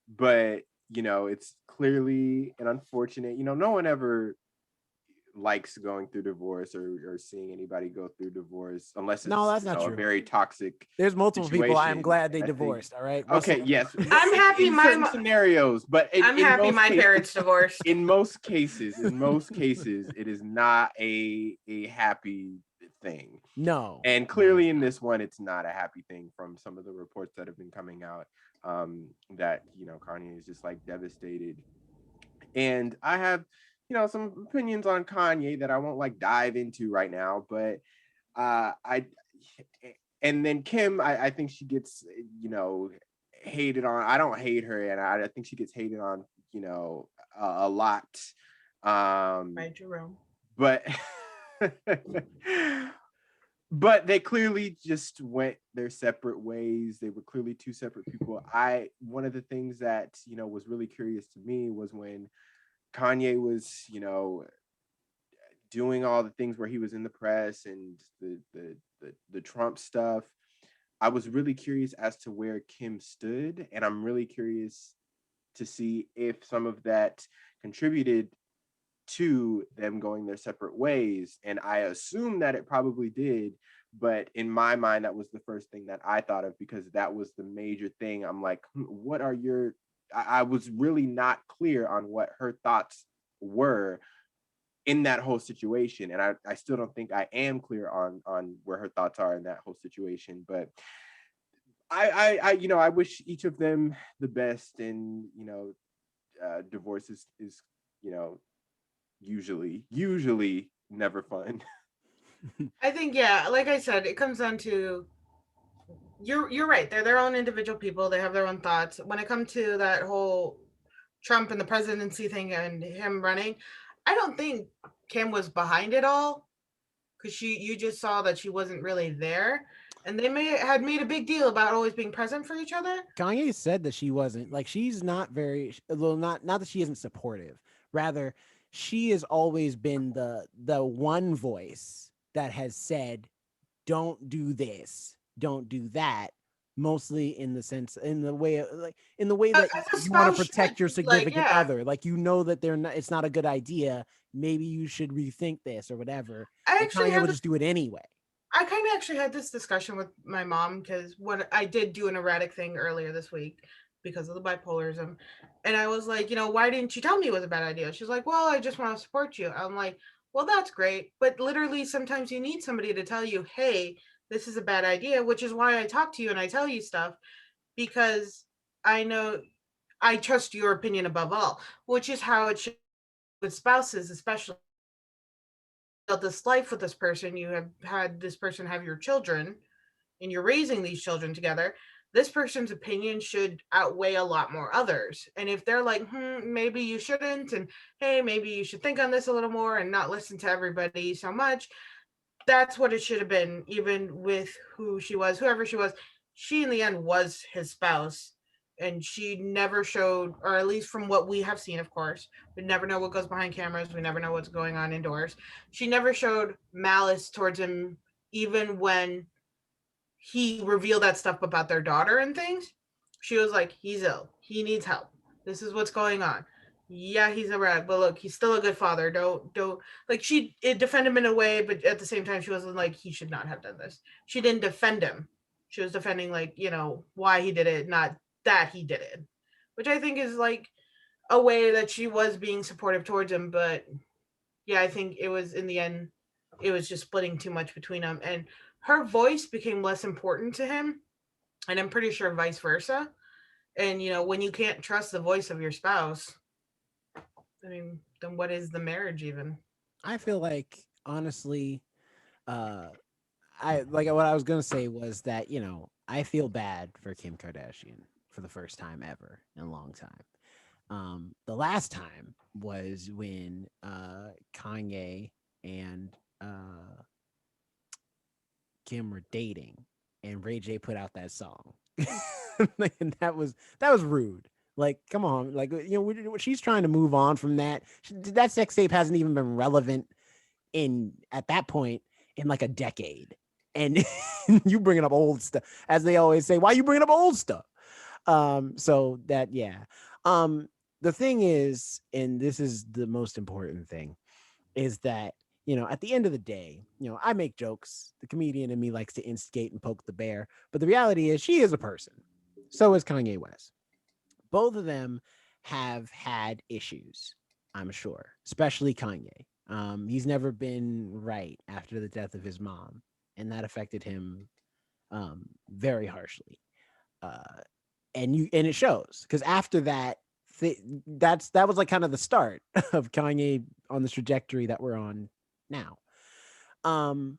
But it's clearly an unfortunate. No one ever likes going through divorce or seeing anybody go through divorce unless no, it's that's not a true. very toxic There's multiple people I am situation. glad they And I think divorced. All right. okay, yes, I'm happy in certain scenarios, but I'm in happy most my cases, parents divorced. in most cases, it is not a happy thing. No. And clearly in this one, it's not a happy thing from some of the reports that have been coming out. That Kanye is just like devastated, and I have some opinions on Kanye that I won't like dive into right now, but I and then Kim, I think she gets hated on. I don't hate her, and I think she gets hated on a lot. By Jerome. But but they clearly just went their separate ways. They were clearly two separate people. One of the things that was really curious to me was when Kanye was doing all the things where he was in the press and the Trump stuff. I was really curious as to where Kim stood, and I'm really curious to see if some of that contributed to them going their separate ways. And I assume that it probably did. But in my mind, that was the first thing that I thought of, because that was the major thing. I'm like, what are your, I was really not clear on what her thoughts were in that whole situation. And I still don't think I am clear on where her thoughts are in that whole situation. But I wish each of them the best. And, divorce is, you know, usually never fun. I think, yeah, like I said, it comes down to you're right. They're their own individual people. They have their own thoughts. When it comes to that whole Trump and the presidency thing and him running, I don't think Kim was behind it all, because you just saw that she wasn't really there, and they had made a big deal about always being present for each other. Kanye said that she wasn't like she's not very well, not that she isn't supportive. Rather, she has always been the one voice that has said, "Don't do this, don't do that." Mostly in the sense, in the way, in the way that As a you want to spouse protect your should, like, significant yeah, other, like that they're not, it's not a good idea. Maybe you should rethink this or whatever. I And actually Kanye had will this. just do it anyway. I kind of actually had this discussion with my mom, because what I did do an erratic thing earlier this week because of the bipolarism, and I was like, why didn't you tell me it was a bad idea? She's like, well, I just want to support you. I'm like, well, that's great, but literally sometimes you need somebody to tell you, hey, this is a bad idea, which is why I talk to you and I tell you stuff, because I know I trust your opinion above all, which is how it should with spouses, especially built this life with this person. You have had this person have your children, and you're raising these children together. This person's opinion should outweigh a lot more others. And if they're like, maybe you shouldn't, and hey, maybe you should think on this a little more and not listen to everybody so much, that's what it should have been. Even with whoever she was, she in the end was his spouse. And she never showed, or at least from what we have seen, of course, we never know what goes behind cameras. We never know what's going on indoors. She never showed malice towards him, even when he revealed that stuff about their daughter and things. She was like, he's ill. He needs help. This is what's going on. Yeah, he's a rat, but look, he's still a good father. Don't like she it defend him in a way, but at the same time, she wasn't like he should not have done this. She didn't defend him. She was defending, like, why he did it, not that he did it, which I think is like a way that she was being supportive towards him. But yeah, I think it was in the end, it was just splitting too much between them, and her voice became less important to him, and I'm pretty sure vice versa. And when you can't trust the voice of your spouse, I mean, then what is the marriage even? I feel like honestly, uh, I like what I was gonna say was that I feel bad for Kim Kardashian for the first time ever in a long time. The last time was when Kanye and Kim were dating, and Ray J put out that song, and that was rude. Like, come on, like she's trying to move on from that. That sex tape hasn't even been relevant in at that point in like a decade, and you bringing up old stuff, as they always say. Why you bringing up old stuff? So that the thing is, and this is the most important thing, is that at the end of the day, I make jokes. The comedian in me likes to instigate and poke the bear, but the reality is she is a person. So is Kanye West. Both of them have had issues, I'm sure, especially Kanye. He's never been right after the death of his mom, and that affected him very harshly. Uh, and it shows, because after that, that was like kind of the start of Kanye on this trajectory that we're on now. Um,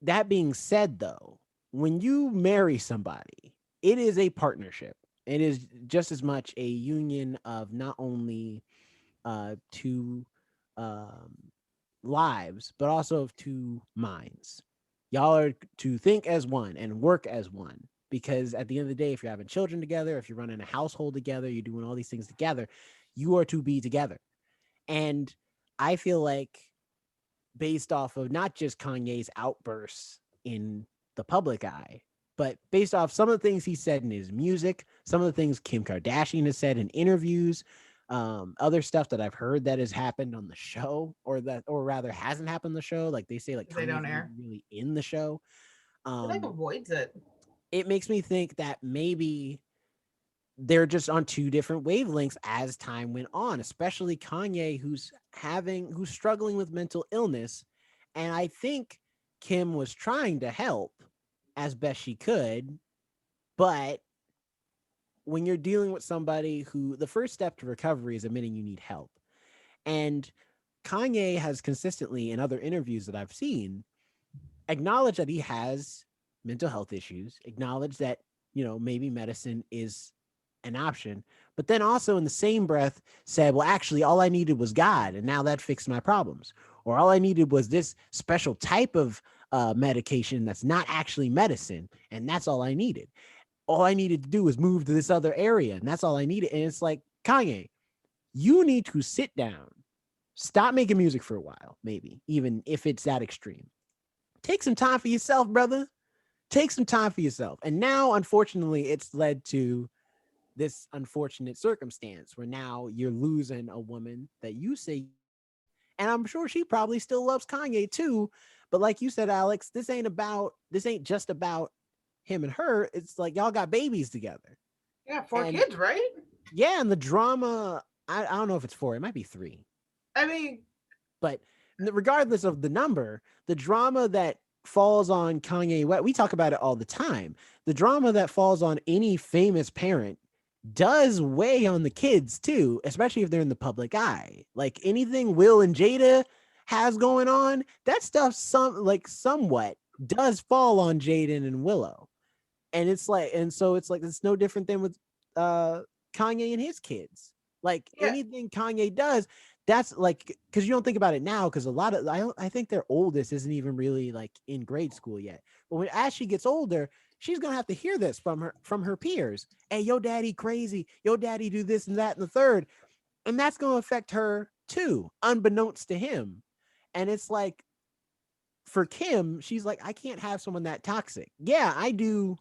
that being said, though, when you marry somebody, it is a partnership. It is just as much a union of not only two um, lives, but also of two minds. Y'all are to think as one and work as one. Because at the end of the day, if you're having children together, if you're running a household together, you're doing all these things together, you are to be together. And I feel like, based off of not just Kanye's outbursts in the public eye, But based off some of the things he said in his music, some of the things Kim Kardashian has said in interviews, other stuff that I've heard that has happened on the show, or rather hasn't happened on the show, like they say, like They Kanye's don't not air. even really in the show. He like Um, avoids it. it makes me think that maybe they're just on two different wavelengths as time went on, especially Kanye, who's struggling with mental illness. And I think Kim was trying to help as best she could, but when you're dealing with somebody who the first step to recovery is admitting you need help. And Kanye has consistently in other interviews that I've seen acknowledged that he has mental health issues, acknowledged that, maybe medicine is an option, but then also in the same breath said, well, actually, all I needed was God, and now that fixed my problems. Or all I needed was this special type of medication that's not actually medicine, and that's all I needed. All I needed to do was move to this other area, and that's all I needed. And it's like, Kanye, you need to sit down, stop making music for a while, maybe, even if it's that extreme. Take some time for yourself, brother. Take some time for yourself. And now, unfortunately, it's led to this unfortunate circumstance where now you're losing a woman that you say, and I'm sure she probably still loves Kanye too. But like you said, Alex, this ain't just about him and her. It's like y'all got babies together. Yeah, 4 And kids, right? yeah, and the drama, I don't know if it's 4, it might be 3. I mean, But regardless of the number, the drama that falls on Kanye West, we talk about it all the time. The drama that falls on any famous parent does weigh on the kids too, especially if they're in the public eye. Like anything Will and Jada has going on, that stuff somewhat does fall on Jaden and Willow. And it's no different than with Kanye and his kids. Like yeah, anything Kanye does, that's like, because you don't think about it now, because a lot of I think their oldest isn't even really like in grade school yet. But as she gets older, she's gonna have to hear this from her peers. Hey, yo daddy crazy, yo daddy do this and that and the third. And that's gonna affect her too, unbeknownst to him. And it's like, for Kim, she's like, I can't have someone that toxic. Yeah, I do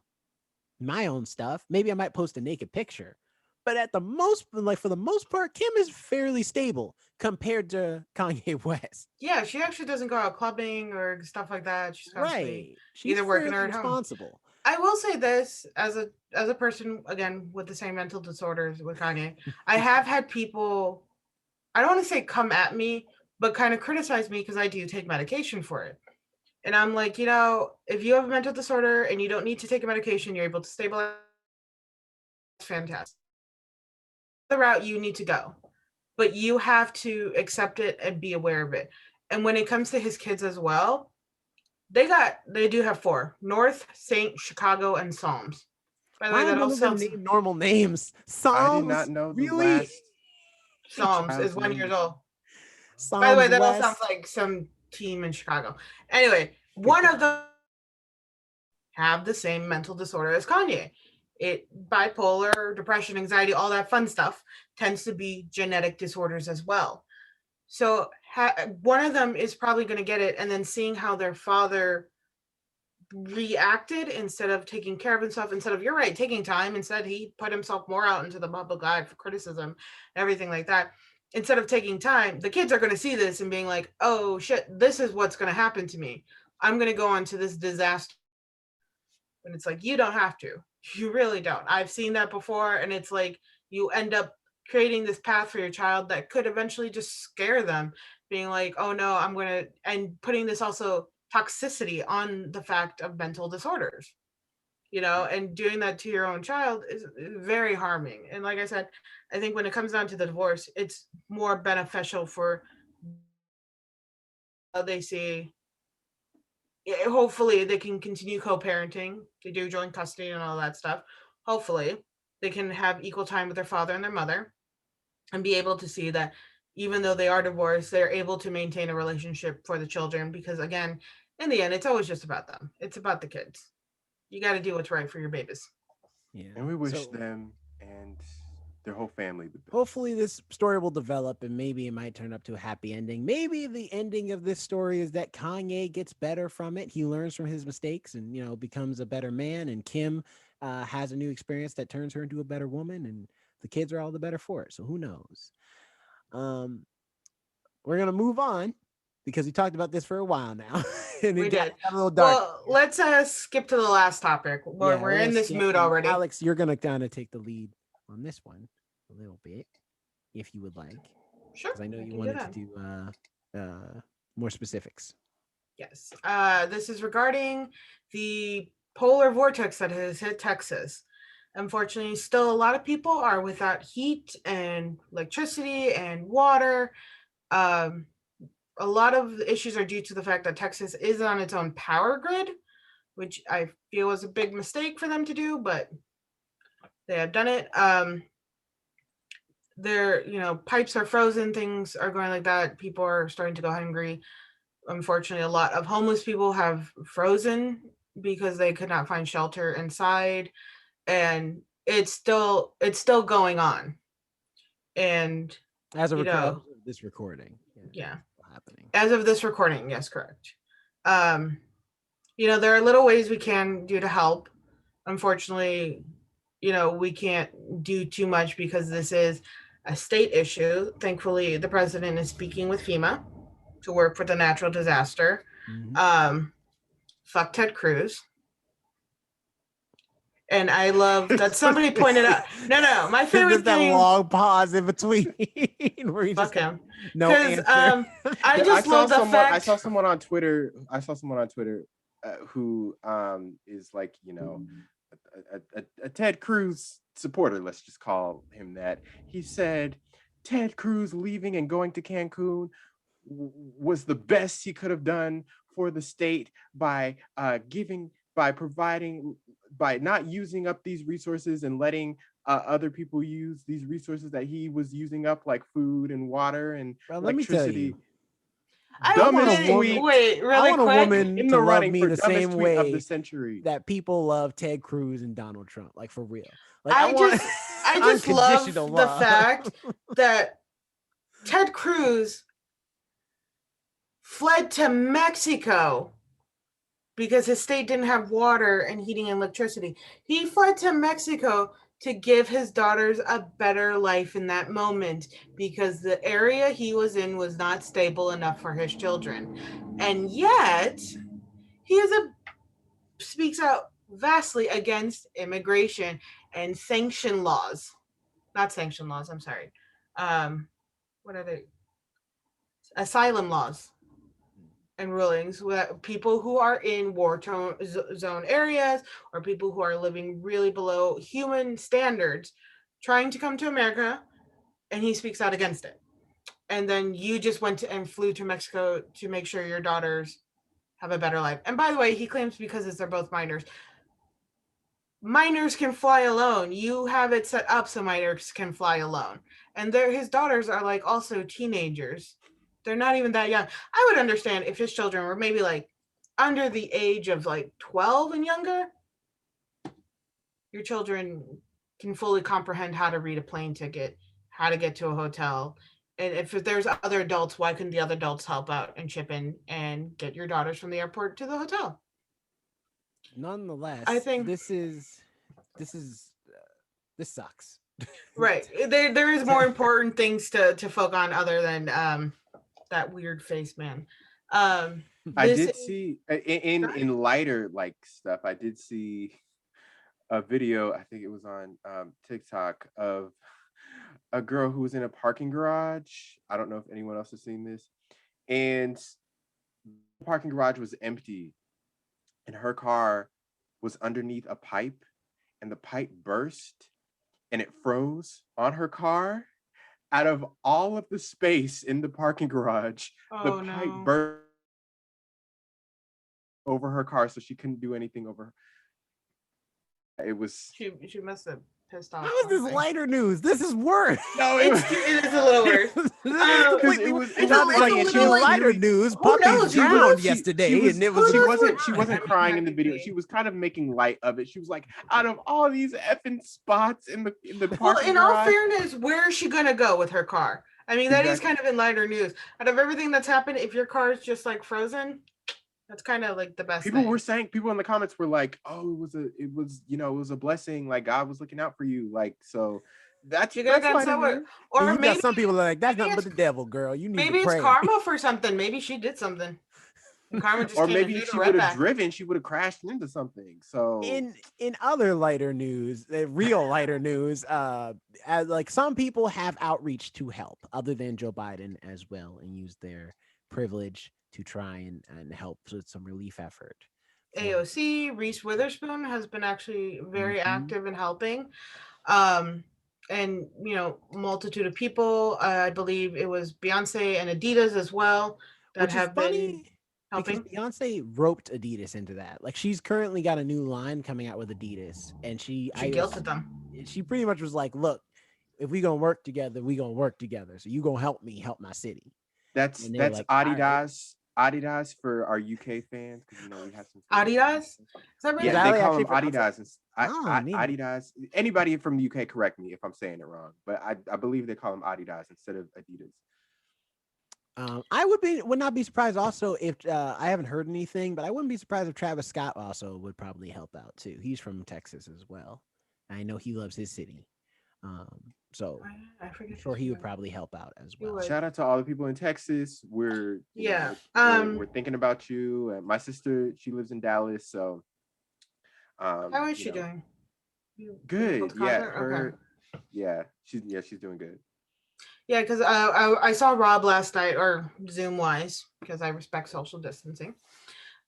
my own stuff. Maybe I might post a naked picture. But for the most part, Kim is fairly stable compared to Kanye West. yeah, she actually doesn't go out clubbing or stuff like that. She's constantly Right. She's either working or fairly at home. responsible. I will say this as a person again with the same mental disorders with Kanye, I have had people, I don't want to say come at me, but kind of criticize me because I do take medication for it. And I'm like, if you have a mental disorder and you don't need to take a medication, you're able to stabilize, fantastic. The route you need to go. But you have to accept it and be aware of it. And when it comes to his kids as well, they do have 4: North, Saint, Chicago, and Psalms. By the way, Why are that all none of them sounds named normal names? I did not Psalms, know the really? last Psalms is child's 1 year name. old. By the way, Psalms that all sounds West. like some team in Chicago. Anyway, one of them have the same mental disorder as Kanye. It bipolar, depression, anxiety, all that fun stuff tends to be genetic disorders as well. So one of them is probably going to get it, and then seeing how their father reacted instead of taking care of himself, instead of, you're right, taking time, instead he put himself more out into the public eye for criticism and everything like that. Instead of taking time, the kids are going to see this and being like, oh shit, this is what's going to happen to me. I'm going to go on to this disaster. And it's like, you don't have to. You really don't. I've seen that before. And it's like, you end up creating this path for your child that could eventually just scare them, being like, oh no, I'm going to, and putting this also toxicity on the fact of mental disorders, and doing that to your own child is very harming. And like I said, I think when it comes down to the divorce, it's more beneficial for how they see. Hopefully they can continue co-parenting. They do joint custody and all that stuff. Hopefully they can have equal time with their father and their mother and be able to see that even though they are divorced, they're able to maintain a relationship for the children, because again, in the end, it's always just about them. It's about the kids. You got to do what's right for your babies. Yeah. And we wish So them and Their whole family. Hopefully this story will develop and maybe it might turn up to a happy ending. Maybe the ending of this story is that Kanye gets better from it. He learns from his mistakes and, becomes a better man. And Kim has a new experience that turns her into a better woman. And the kids are all the better for it. So who knows? We're going to move on because we talked about this for a while now. And We got did. a little dark. Well, let's skip to the last topic. We're in this mood already. Alex, you're going to kind of take the lead on this one a little bit, if you would like. Sure. Because I know you wanted to do more specifics. Yes. This is regarding the polar vortex that has hit Texas. Unfortunately, still a lot of people are without heat and electricity and water. A lot of the issues are due to the fact that Texas is on its own power grid, which I feel was a big mistake for them to do, but they have done it. Their pipes are frozen, things are going like that. People are starting to go hungry. Unfortunately, a lot of homeless people have frozen because they could not find shelter inside, and it's still going on. And as of this recording, yeah, happening. As of this recording, yes, correct. There are little ways we can do to help. Unfortunately, we can't do too much because this is a state issue. Thankfully, the president is speaking with FEMA to work for the natural disaster. Mm-hmm. Fuck Ted Cruz. And I love that somebody pointed out. No, my favorite thing. That long pause in between where you fuck just him. No answer. I love the fact. I saw someone on Twitter. Who is like a Ted Cruz supporter. Let's just call him that. He said Ted Cruz leaving and going to Cancun was the best he could have done for the state by providing, by not using up these resources and letting other people use these resources that he was using up, like food and water and electricity. I want a woman in to the love running me for the dumbest same tweet way of the century that people love Ted Cruz and Donald Trump, like for real. Like I just love the fact that Ted Cruz fled to Mexico because his state didn't have water and heating and electricity. He fled to Mexico to give his daughters a better life in that moment because the area he was in was not stable enough for his children. And yet, speaks out vastly against immigration and sanction laws. Not sanction laws, I'm sorry. What are they? Asylum laws and rulings with people who are in war zone areas or people who are living really below human standards trying to come to America, and he speaks out against it. And then you just went and flew to Mexico to make sure your daughters have a better life. And by the way, he claims because they're both minors. Minors can fly alone. You have it set up so minors can fly alone. And his daughters are like also teenagers. They're not even that young. I would understand if his children were maybe like under the age of like 12 and younger. Your children can fully comprehend how to read a plane ticket, how to get to a hotel. And if there's other adults, why couldn't the other adults help out and chip in and get your daughters from the airport to the hotel? Nonetheless, I think this sucks. Right. There is more important things to focus on other than that weird face man. I did see in lighter like stuff. I did see a video. I think it was on TikTok of a girl who was in a parking garage. I don't know if anyone else has seen this. And the parking garage was empty, and her car was underneath a pipe, and the pipe burst, and it froze on her car. Out of all of the space in the parking garage, the pipe burst over her car, so she couldn't do anything over her. It was she must have pissed off. How is this lighter news? This is worse. No, It is a little worse. because it was lighter news. Puppies drowned yesterday, and it was. She wasn't crying in the video. She was kind of making light of it. She was like, out of all these effing spots in the parking Well, in garage, all fairness, where is she gonna go with her car? I mean, that is kind of in lighter news. Out of everything that's happened, if your car is just like frozen, that's kind of like the best. People in the comments were like, "Oh, it was a blessing. Like God was looking out for you. Like so." That's somewhere. Or you maybe got some people are like, that's nothing but the devil, girl. You need maybe to pray. It's karma for something. Maybe she did something. Karma just or maybe if she would have driven, she would have crashed into something. So in other lighter news, real lighter news, as like some people have outreach to help other than Joe Biden as well, and use their privilege to try and help with some relief effort. AOC Reese Witherspoon has been actually very active in helping. And multitude of people. I believe it was Beyonce and Adidas as well that have been helping. Because Beyonce roped Adidas into that. Like she's currently got a new line coming out with Adidas, and she guilted them. She pretty much was like, "Look, if we gonna work together, we gonna work together. So you gonna help me help my city." That's like, Adidas. Right. Adidas for our UK fans, because we have some Adidas. Is that right? Yeah, they call them Adidas. Adidas. Anybody from the UK, correct me if I'm saying it wrong, but I believe they call them Adidas instead of Adidas. I would not be surprised also if I haven't heard anything, but I wouldn't be surprised if Travis Scott also would probably help out too. He's from Texas as well. I know he loves his city. So I'm sure he would probably help out as well. Shout out to all the people in Texas. We're thinking about you. And my sister, she lives in Dallas, so how is she doing? Good. Yeah. She's doing good. Yeah, because I saw Rob last night, or Zoom wise, because I respect social distancing.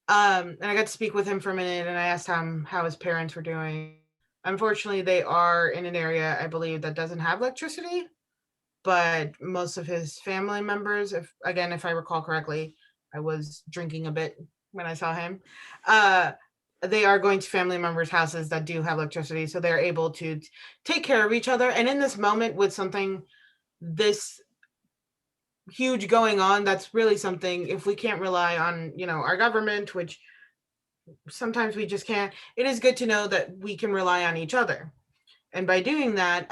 And I got to speak with him for a minute, and I asked him how his parents were doing. Unfortunately, they are in an area, I believe, that doesn't have electricity, but most of his family members, if I recall correctly, I was drinking a bit when I saw him, they are going to family members' houses that do have electricity, so they're able to take care of each other. And in this moment, with something this huge going on, that's really something, if we can't rely on, our government, which sometimes we just can't, it is good to know that we can rely on each other. And by doing that,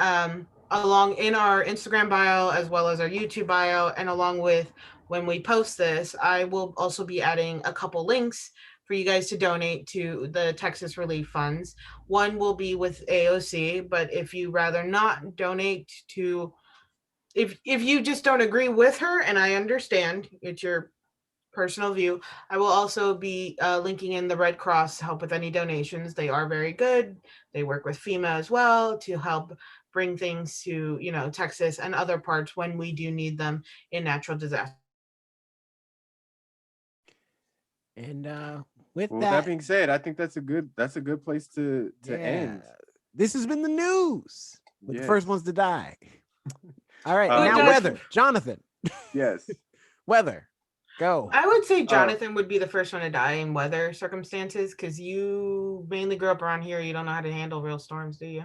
along in our Instagram bio, as well as our YouTube bio, and along with when we post this, I will also be adding a couple links for you guys to donate to the Texas Relief Funds. One will be with AOC, but if you rather not donate to, if you just don't agree with her, and I understand, it's your personal view, I will also be linking in the Red Cross to help with any donations. They are very good. They work with FEMA as well to help bring things to Texas and other parts when we do need them in natural disaster. And with that being said, I think that's a good place to end. This has been the news with the first ones to die. All right, now weather, Jonathan. Yes, weather. Go. I would say Jonathan would be the first one to die in weather circumstances, because you mainly grew up around here. You don't know how to handle real storms, do you?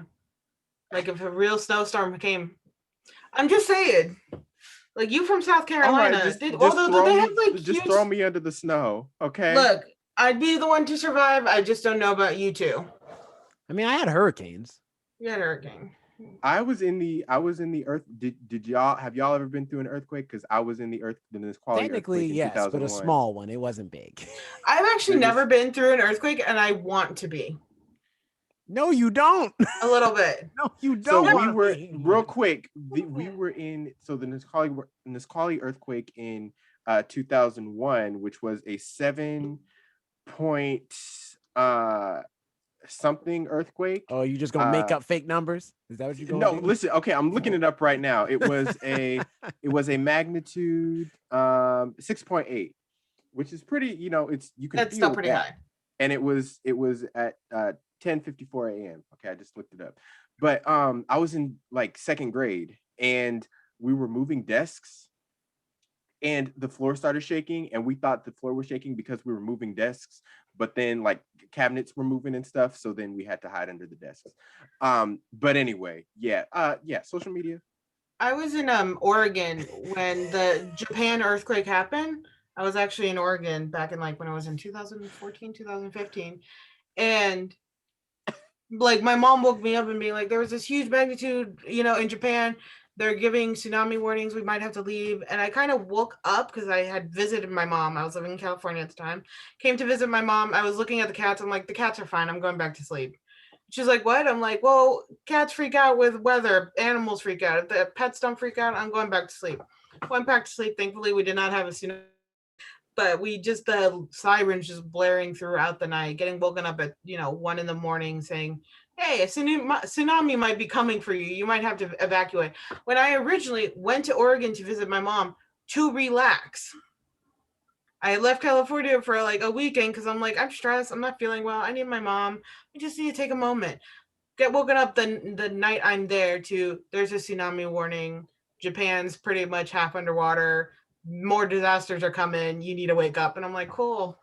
Like if a real snowstorm came, I'm just saying. Like you from South Carolina, just throw me under the snow, okay? Look, I'd be the one to survive. I just don't know about you two. I mean, I had hurricanes. You had a hurricane. I was in the earth. Did y'all ever been through an earthquake? Because I was in the Nisqually technically earthquake in yes, 2001. but a small one. It wasn't big. I've actually never been through an earthquake, and I want to be. No, you don't. A little bit. No, you don't. So we were real quick. We were in the Nisqually earthquake in 2001, which was a 7 point something earthquake. Oh, you just gonna make up fake numbers? Is that what you're going to do? No, listen. Okay, I'm looking it up right now. It was a magnitude 6.8, which is pretty. That's still pretty high. And it was at 10:54 a.m. Okay, I just looked it up. But I was in like second grade, and we were moving desks, and the floor started shaking, and we thought the floor was shaking because we were moving desks, but then like cabinets were moving and stuff, so then we had to hide under the desks. But anyway, yeah, social media. I was in Oregon when the Japan earthquake happened. I was actually in Oregon back in like when I was in 2014, 2015. And like my mom woke me up and being like, there was this huge magnitude, in Japan. They're giving tsunami warnings. We might have to leave. And I kind of woke up because I had visited my mom. I was living in California at the time. Came to visit my mom. I was looking at the cats. I'm like, the cats are fine. I'm going back to sleep. She's like, what? I'm like, well, cats freak out with weather. Animals freak out. If the pets don't freak out, I'm going back to sleep. Went back to sleep. Thankfully, we did not have a tsunami, but we just the sirens just blaring throughout the night, getting woken up at 1 a.m. saying, hey, a tsunami might be coming for you, you might have to evacuate. When I originally went to Oregon to visit my mom to relax, I left California for like a weekend because I'm like, I'm stressed, I'm not feeling well, I need my mom, I just need to take a moment. Get woken up the night I'm there to there's a tsunami warning, Japan's pretty much half underwater, more disasters are coming, you need to wake up. And I'm like, cool,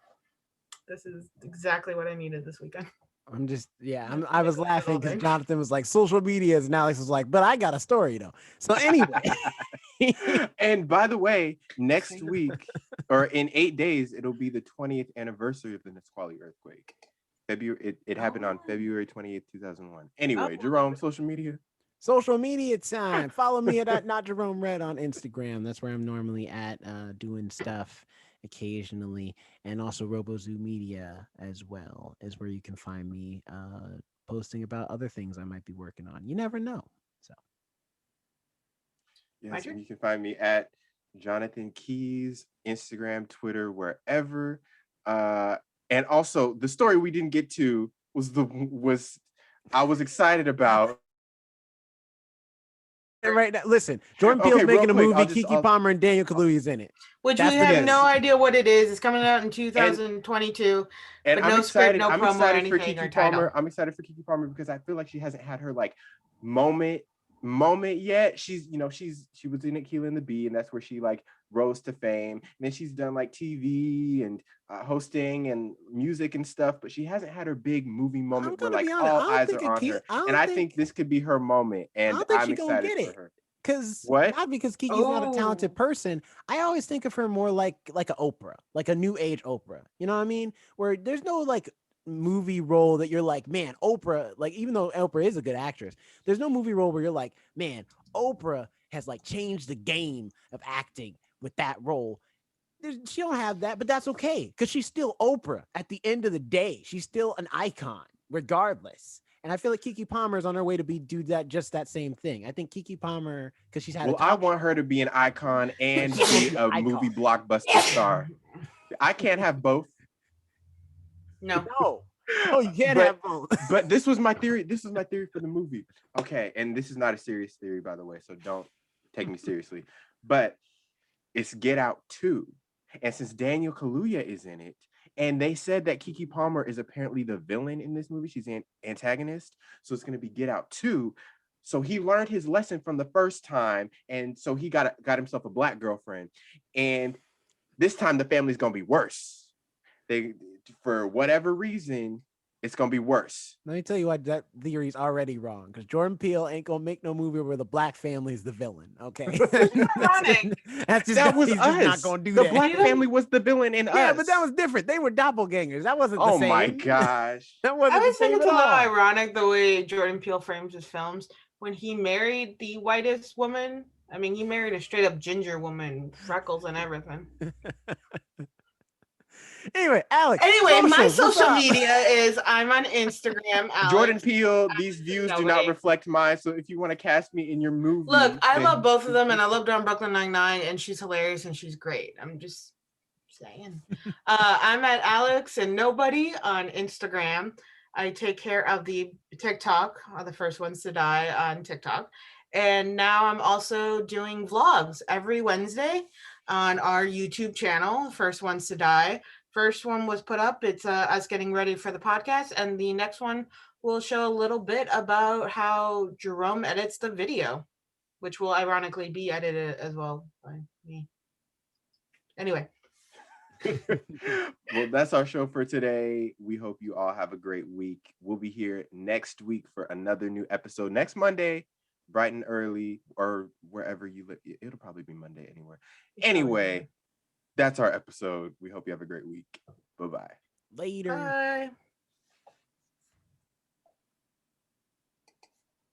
this is exactly what I needed this weekend. I was laughing because Jonathan was like, social media, and Alex was like, but I got a story though. So anyway. And by the way, next week or in 8 days, it'll be the 20th anniversary of the Nisqually earthquake. It happened on February 28th, 2001. Anyway, Jerome, social media. Social media time. Follow me at Not Jerome Red on Instagram. That's where I'm normally at, doing stuff occasionally, and also RoboZoo Media as well is where you can find me posting about other things I might be working on. You never know. So yes, and you can find me at Jonathan Keys, Instagram, Twitter, wherever. And also the story we didn't get to was I was excited about. Right now, listen, Jordan Peele's making a movie. Keke Palmer and Daniel Kaluuya's in it. Which we have no idea what it is. It's coming out in 2022. And but no script, no promo or anything. For Keke Palmer. I'm excited for Keke Palmer because I feel like she hasn't had her like moment yet. She's she was in Aquila and the Bee, and that's where she like rose to fame. And then she's done like TV and hosting and music and stuff, but she hasn't had her big movie moment where like all eyes are on her. And I think this could be her moment, and I'm excited for her. Because not because Kiki's not a talented person. I always think of her more like an Oprah, like a new age Oprah. You know what I mean? Where there's no like movie role that you're like, man, Oprah, like even though Oprah is a good actress, there's no movie role where you're like, man, Oprah has like changed the game of acting with that role. She don't have that, but that's okay because she's still Oprah at the end of the day. She's still an icon regardless. And I feel like Keke Palmer is on her way to do that same thing. I think Keke Palmer, because she's had. Well, I want her to be an icon and be a movie blockbuster star. I can't have both. No, you can't have both. But this was my theory. This was my theory for the movie. Okay, and this is not a serious theory, by the way, so don't take me seriously. But it's Get Out 2, and since Daniel Kaluuya is in it. And they said that Keke Palmer is apparently the villain in this movie. She's an antagonist. So it's going to be Get Out 2. So he learned his lesson from the first time. And so he got himself a black girlfriend. And this time the family's going to be worse. For whatever reason, it's going to be worse. Let me tell you what, that theory is already wrong. Because Jordan Peele ain't going to make no movie where the black family is the villain. Okay. That was us. Not going to do that. The black family was the villain in Us. Yeah, but that was different. They were doppelgangers. That wasn't the same. Oh my gosh. That wasn't I the was same thinking at it's a all. little ironic the way Jordan Peele frames his films. When he married the whitest woman, I mean, he married a straight up ginger woman, freckles and everything. Anyway, Alex. My social media is I'm on Instagram. Alex. Jordan Peele, these views do not reflect mine. So if you want to cast me in your movie. Look, I love both of them, and I loved her on Brooklyn Nine-Nine, and she's hilarious and she's great. I'm just saying. I'm at Alex and Nobody on Instagram. I take care of the TikTok, the first ones to die on TikTok. And now I'm also doing vlogs every Wednesday on our YouTube channel, First Ones to Die. First one was put up. It's us getting ready for the podcast. And the next one will show a little bit about how Jerome edits the video, which will ironically be edited as well by me. Anyway. Well, that's our show for today. We hope you all have a great week. We'll be here next week for another new episode next Monday, bright and early, or wherever you live. It'll probably be Monday anywhere. Anyway, that's our episode. We hope you have a great week. Bye-bye. Later. Bye.